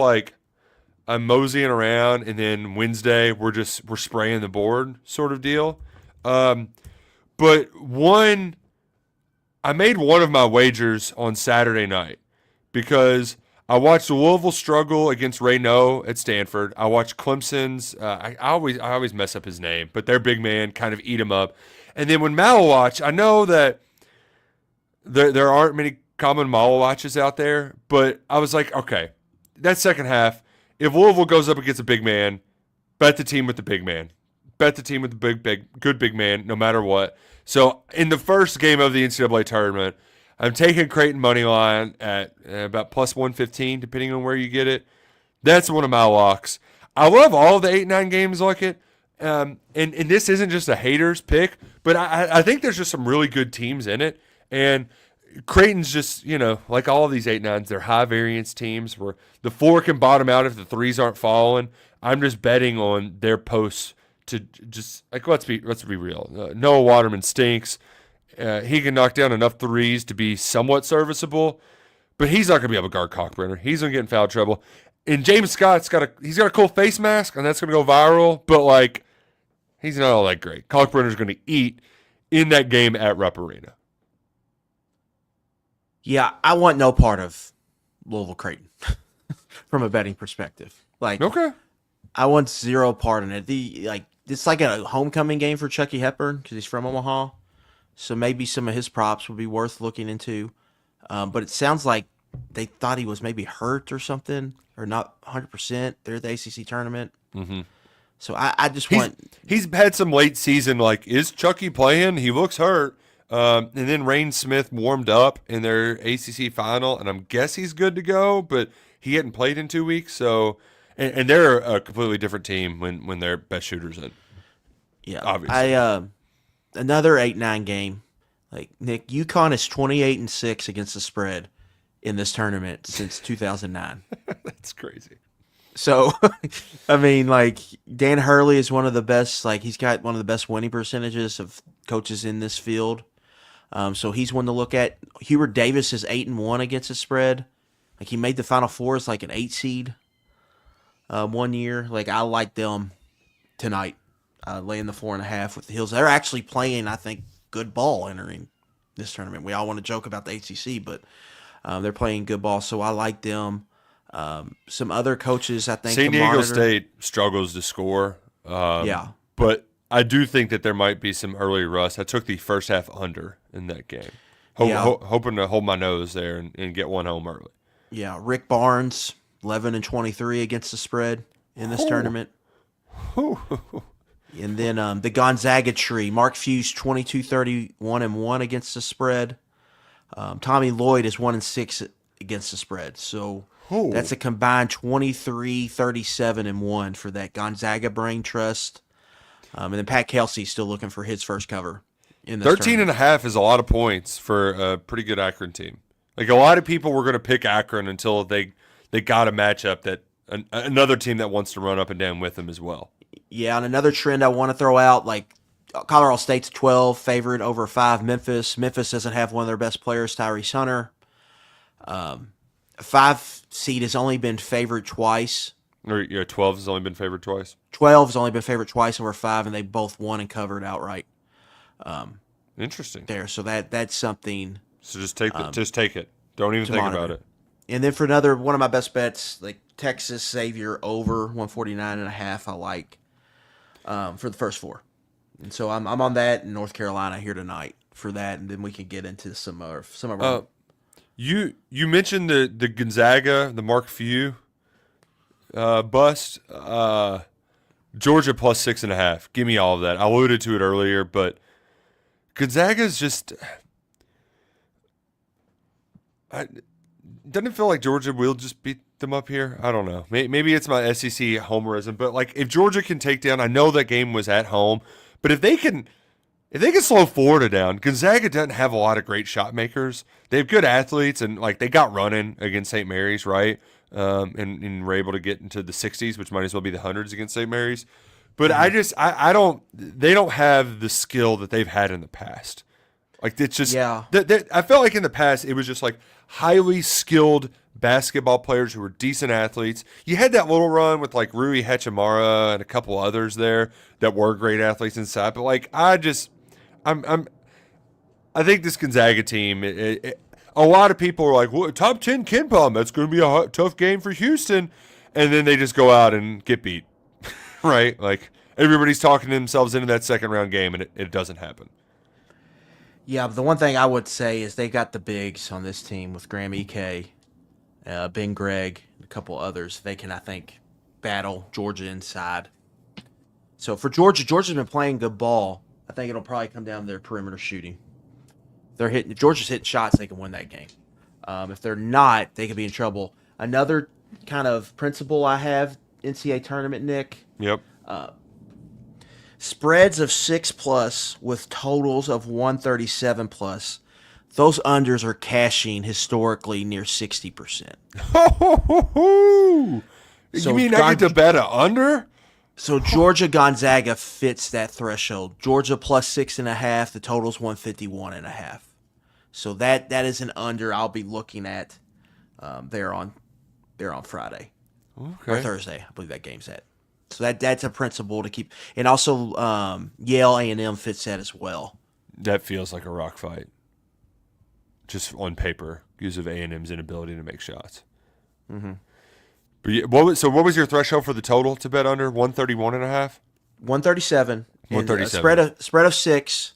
I'm moseying around, and then Wednesday we're spraying the board sort of deal. But I made one of my wagers on Saturday night because I watched Louisville struggle against Reno at Stanford. I watched Clemson's. I always mess up his name, but their big man kind of eat him up. And then when Malawatch, I know that there aren't many common Malawatches out there, but I was like, okay, that second half, if Louisville goes up against a big man, bet the team with the big man. Bet the team with the good big man, no matter what. So in the first game of the NCAA tournament, I'm taking Creighton money line at about plus 115, depending on where you get it. That's one of my locks. I love all the 8-9 games like it. And this isn't just a hater's pick, but I think there's just some really good teams in it. And Creighton's just, like all of these 8-9s, they're high variance teams where the 4 can bottom out if the 3s aren't falling. I'm just betting on their posts to just, like, let's be real. Noah Waterman stinks. He can knock down enough 3s to be somewhat serviceable, but he's not going to be able to guard Cockburner. He's going to get in foul trouble. And James Scott's got a cool face mask, and that's going to go viral, but, like, he's not all that great. Cockburner's going to eat in that game at Rupp Arena. Yeah, I want no part of Louisville Creighton from a betting perspective. Like, Okay. I want zero part in it. It's like a homecoming game for Chucky Hepburn because he's from Omaha. So maybe some of his props would be worth looking into. But it sounds like they thought he was maybe hurt or something, or not 100%. They're at the ACC tournament. Mm-hmm. So I just want... He's had some late season, like, is Chucky playing? He looks hurt. And then Rain Smith warmed up in their ACC final, and I'm guess he's good to go, but he hadn't played in 2 weeks. So, and they're a completely different team when their best shooter's in. Yeah, obviously. Another 8-9 game. Like, Nick, UConn is 28-6 against the spread in this tournament since 2009. That's crazy. So, I mean, like, Dan Hurley is one of the best. Like, he's got one of the best winning percentages of coaches in this field. So he's one to look at. Hubert Davis is 8-1 against the spread. Like, he made the Final Four as like an 8 seed 1 year. Like, I like them tonight, laying the 4.5 with the Hills. They're actually playing, I think, good ball entering this tournament. We all want to joke about the ACC, but they're playing good ball, so I like them. Some other coaches, I think, San Diego State struggles to score. Yeah, but I do think that there might be some early rust. I took the first half under in that game, hoping to hold my nose there and get one home early. Yeah, Rick Barnes, 11-23 against the spread in this tournament. And then the Gonzaga tree, Mark Fuse, 22-31-1 against the spread. Tommy Lloyd is 1-6 against the spread. So that's a combined 23-37-1 for that Gonzaga Brain Trust. And then Pat Kelsey's still looking for his first cover in this 13.5 is a lot of points for a pretty good Akron team. Like, a lot of people were going to pick Akron until they got a matchup that another team that wants to run up and down with them as well. Yeah, and another trend I want to throw out, like, Colorado State's 12 favorite over 5 Memphis. Memphis doesn't have one of their best players, Tyrese Hunter. 5 seed has only been favored twice. Or 12 has only been favored twice. 12 has only been favored twice over 5, and they both won and covered outright. Interesting. There, so that's something. So just take it. Don't even think about it. And then for another one of my best bets, like Texas Xavier over 149.5, I like for the first 4. And so I'm on that in North Carolina here tonight for that, and then we can get into some of our. You mentioned the Gonzaga, the Mark Few bust. Georgia plus 6.5. Give me all of that. I alluded to it earlier, but Gonzaga's just. Doesn't it feel like Georgia will just beat them up here? I don't know. Maybe it's my SEC homerism, but like if Georgia can take down, I know that game was at home, but if they can slow Florida down, Gonzaga doesn't have a lot of great shot makers. They have good athletes, and like they got running against St. Mary's, right? And were able to get into the 60s, which might as well be the hundreds against St. Mary's. But they don't have the skill that they've had in the past. Like it's just, I felt like in the past it was just like highly skilled basketball players who were decent athletes. You had that little run with like Rui Hachimura and a couple others there that were great athletes inside. But like I think this Gonzaga team, a lot of people are like, well, top 10 Ken Palm, that's going to be a tough game for Houston. And then they just go out and get beat, right? Like, everybody's talking themselves into that second round game, and it doesn't happen. Yeah, but the one thing I would say is they got the bigs on this team with Graham EK, Ben Gregg, and a couple others. They can, I think, battle Georgia inside. So for Georgia, Georgia's been playing good ball. I think it'll probably come down to their perimeter shooting. If Georgia's hitting shots, they can win that game. If they're not, they could be in trouble. Another kind of principle I have, NCAA tournament, Nick. Yep. Spreads of 6+ with totals of 137+. Those unders are cashing historically near 60%. So you mean I get to bet a under? So Georgia Gonzaga fits that threshold. Georgia plus 6.5. The total's 151.5. So that is an under I'll be looking at there on Friday or Thursday. I believe that game's at. So that's a principle to keep. And also Yale A&M fits that as well. That feels like a rock fight. Just on paper, because of A&M's inability to make shots. Mm-hmm. But yeah, what was your threshold for the total to bet under? 131.5? 137. 137. Spread of 6.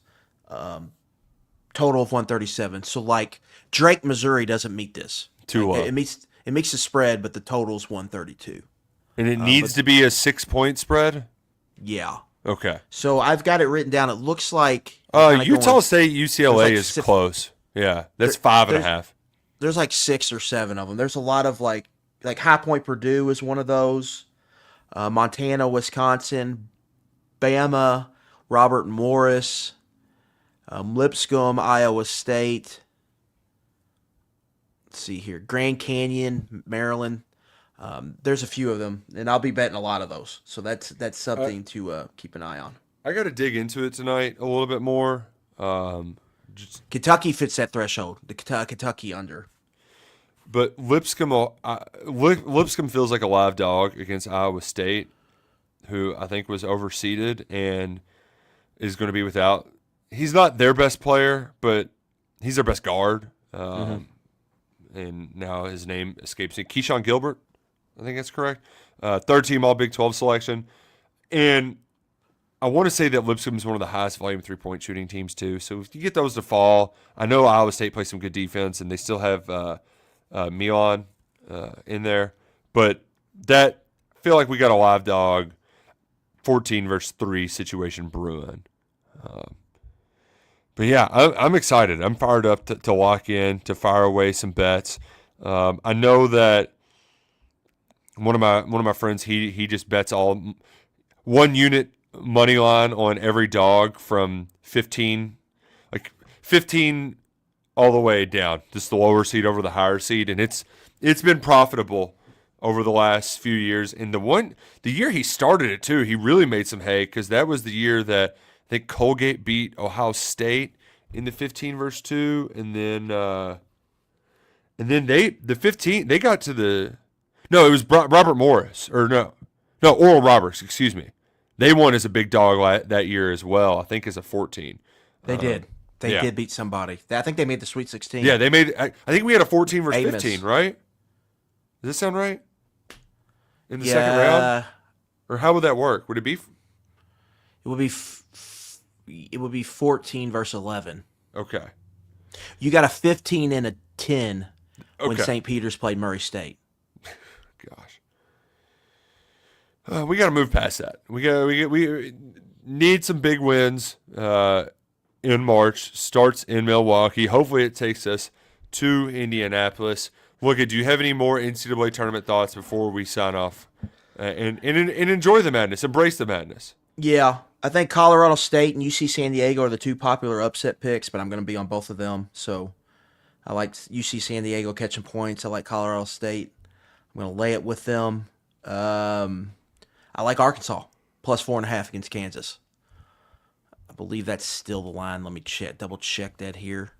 Total of 137. So like Drake, Missouri doesn't meet this. Too low. It meets the spread, but the total's 132. And it needs to be a 6-point spread? Yeah. Okay. So I've got it written down. It looks like Utah State UCLA like is close. Yeah. That's 5.5. There's like 6 or 7 of them. There's a lot of like High Point Purdue is one of those. Montana, Wisconsin, Bama, Robert Morris, Lipscomb, Iowa State. Let's see here. Grand Canyon, Maryland. There's a few of them, and I'll be betting a lot of those. So that's something to keep an eye on. I got to dig into it tonight a little bit more. Kentucky fits that threshold. The Kentucky under. But Lipscomb feels like a live dog against Iowa State, who I think was overseeded and is going to be without. He's not their best player, but he's their best guard. And now his name escapes me. Keyshawn Gilbert, I think that's correct. Third team All Big 12 selection. And I want to say that Lipscomb is one of the highest volume 3-point shooting teams too. So if you get those to fall, I know Iowa State plays some good defense, and they still have Milan in there. But that I feel like we got a live dog 14-3 situation brewing. But yeah, I'm excited. I'm fired up to lock in, to fire away some bets. I know that one of my friends, he just bets all 1 unit money line on every dog from 15 all the way down, just the lower seed over the higher seed, and it's been profitable over the last few years. And the year he started it too, he really made some hay, because that was the year that I think Colgate beat Ohio State in the 15-2, and then they got to the it was Robert Morris Oral Roberts, excuse me. They won as a big dog that year as well. I think as a 14. They did. They did beat somebody. I think they made the Sweet 16. Yeah, they made. I think we had a 14-15, Amos. right? Does this sound right? In the second round, or how would that work? Would it be? It would be. It would be 14-11. Okay. You got a 15 and a 10 when Okay. St. Peter's played Murray State. Gosh. We got to move past that. We need some big wins in March. Starts in Milwaukee. Hopefully it takes us to Indianapolis. Look, do you have any more NCAA tournament thoughts before we sign off? And enjoy the madness. Embrace the madness. Yeah, I think Colorado State and UC San Diego are the two popular upset picks, but I'm going to be on both of them. So I like UC San Diego catching points. I like Colorado State. I'm going to lay it with them. I like Arkansas plus 4.5 against Kansas. I believe that's still the line. Let me double check that here.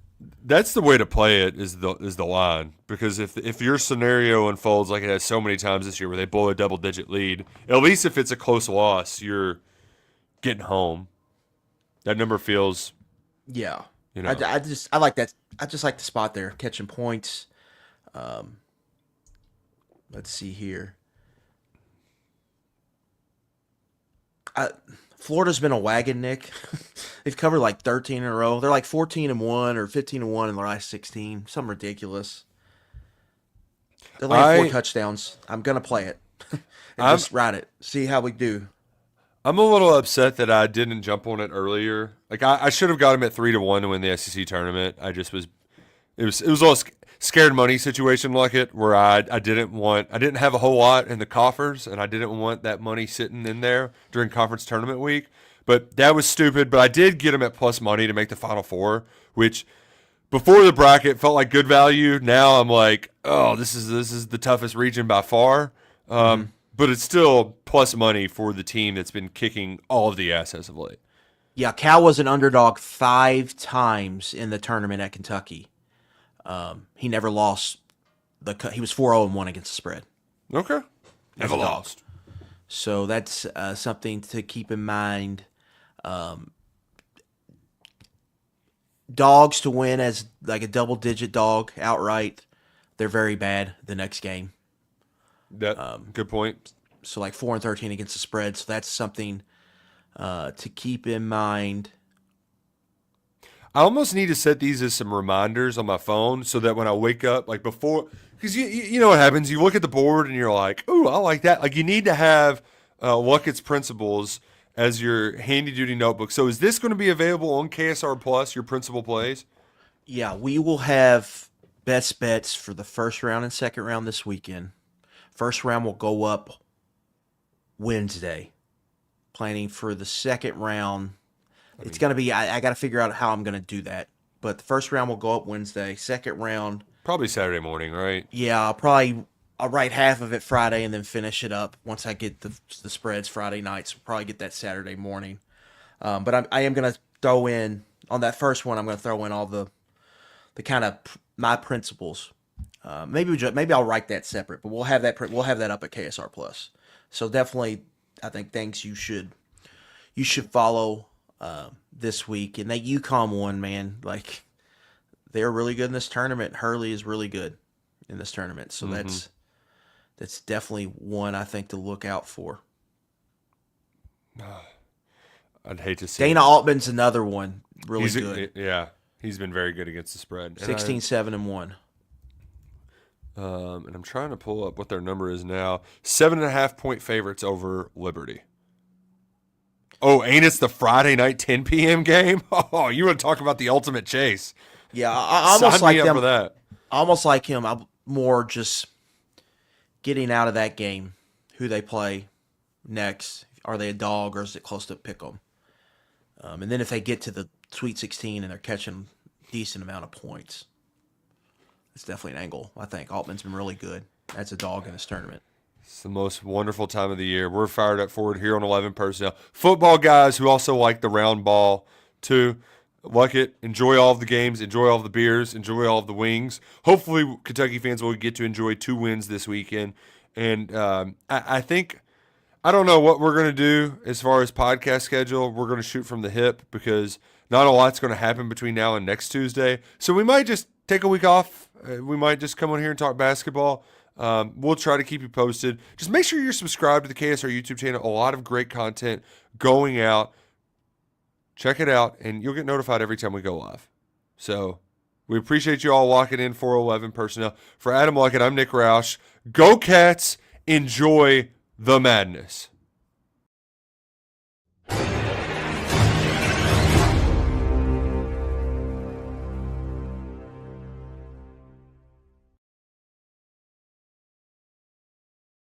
That's the way to play it is the line, because if your scenario unfolds like it has so many times this year where they blow a double-digit lead, at least if it's a close loss, you're getting home. That number feels You know, I like that. I just like the spot there, catching points. Let's see here. Florida's been a wagon, Nick. They've covered like 13 in a row. They're like 14-1 or 15-1 in the last 16. Something ridiculous. They're laying 4 touchdowns. I'm gonna play it and just ride it. See how we do. I'm a little upset that I didn't jump on it earlier. Like I should have got him at 3-1 to win the SEC tournament. I just was. It was a little scared money situation like it, where I didn't have a whole lot in the coffers, and I didn't want that money sitting in there during conference tournament week. But that was stupid. But I did get him at plus money to make the Final Four, which before the bracket felt like good value. Now I'm like, oh, this is the toughest region by far. But it's still plus money for the team that's been kicking all of the ass as of late. Yeah, Cal was an underdog 5 times in the tournament at Kentucky. He never lost. He was 4-0-1 against the spread. Okay. Never lost. So that's something to keep in mind. Dogs to win as like a double-digit dog outright, they're very bad the next game. Good point. So like 4-13 against the spread. So that's something to keep in mind. I almost need to set these as some reminders on my phone so that when I wake up, like before, because you know what happens, you look at the board and you're like, ooh, I like that. Like you need to have Luckett's Principles as your handy-duty notebook. So is this going to be available on KSR Plus, your principal plays? Yeah, we will have best bets for the first round and second round this weekend. First round will go up Wednesday. Planning for the second round. It's going to be, I got to figure out how I'm going to do that. But the first round will go up Wednesday. Second round. Probably Saturday morning, right? Yeah, I'll write half of it Friday and then finish it up once I get the spreads Friday nights. We'll probably get that Saturday morning. But I am going to throw in, on that first one, I'm going to throw in all the kind of my principles. Maybe I'll write that separate, but we'll have that up at KSR Plus. So definitely, I think things you should follow this week. And that UConn one, man, like they're really good in this tournament. Hurley is really good in this tournament, so that's definitely one I think to look out for. I'd hate to see Dana Altman's another one, really good. Yeah, he's been very good against the spread. 16-7-1. And I'm trying to pull up what their number is now. 7.5 point favorites over Liberty. Oh, ain't it the Friday night 10 p.m. game? Oh, you want to talk about the ultimate chase? Yeah, I almost Sign like me up them for that. Almost like him. I'm more just getting out of that game. Who they play next? Are they a dog or is it close to pick 'em? And then if they get to the Sweet 16 and they're catching a decent amount of points, it's definitely an angle. I think Altman's been really good as a dog in this tournament. It's the most wonderful time of the year. We're fired up for it here on 11 Personnel. Football guys who also like the round ball too. Like it. Enjoy all of the games. Enjoy all of the beers. Enjoy all of the wings. Hopefully Kentucky fans will get to enjoy 2 wins this weekend. And I think, I don't know what we're going to do as far as podcast schedule. We're going to shoot from the hip because not a lot's going to happen between now and next Tuesday. So we might just take a week off. We might just come on here and talk basketball. We'll try to keep you posted. Just make sure you're subscribed to the KSR YouTube channel. A lot of great content going out. Check it out, and you'll get notified every time we go live. So we appreciate you all locking in for 11 Personnel. For Adam Luckett, I'm Nick Roush. Go Cats. Enjoy the madness.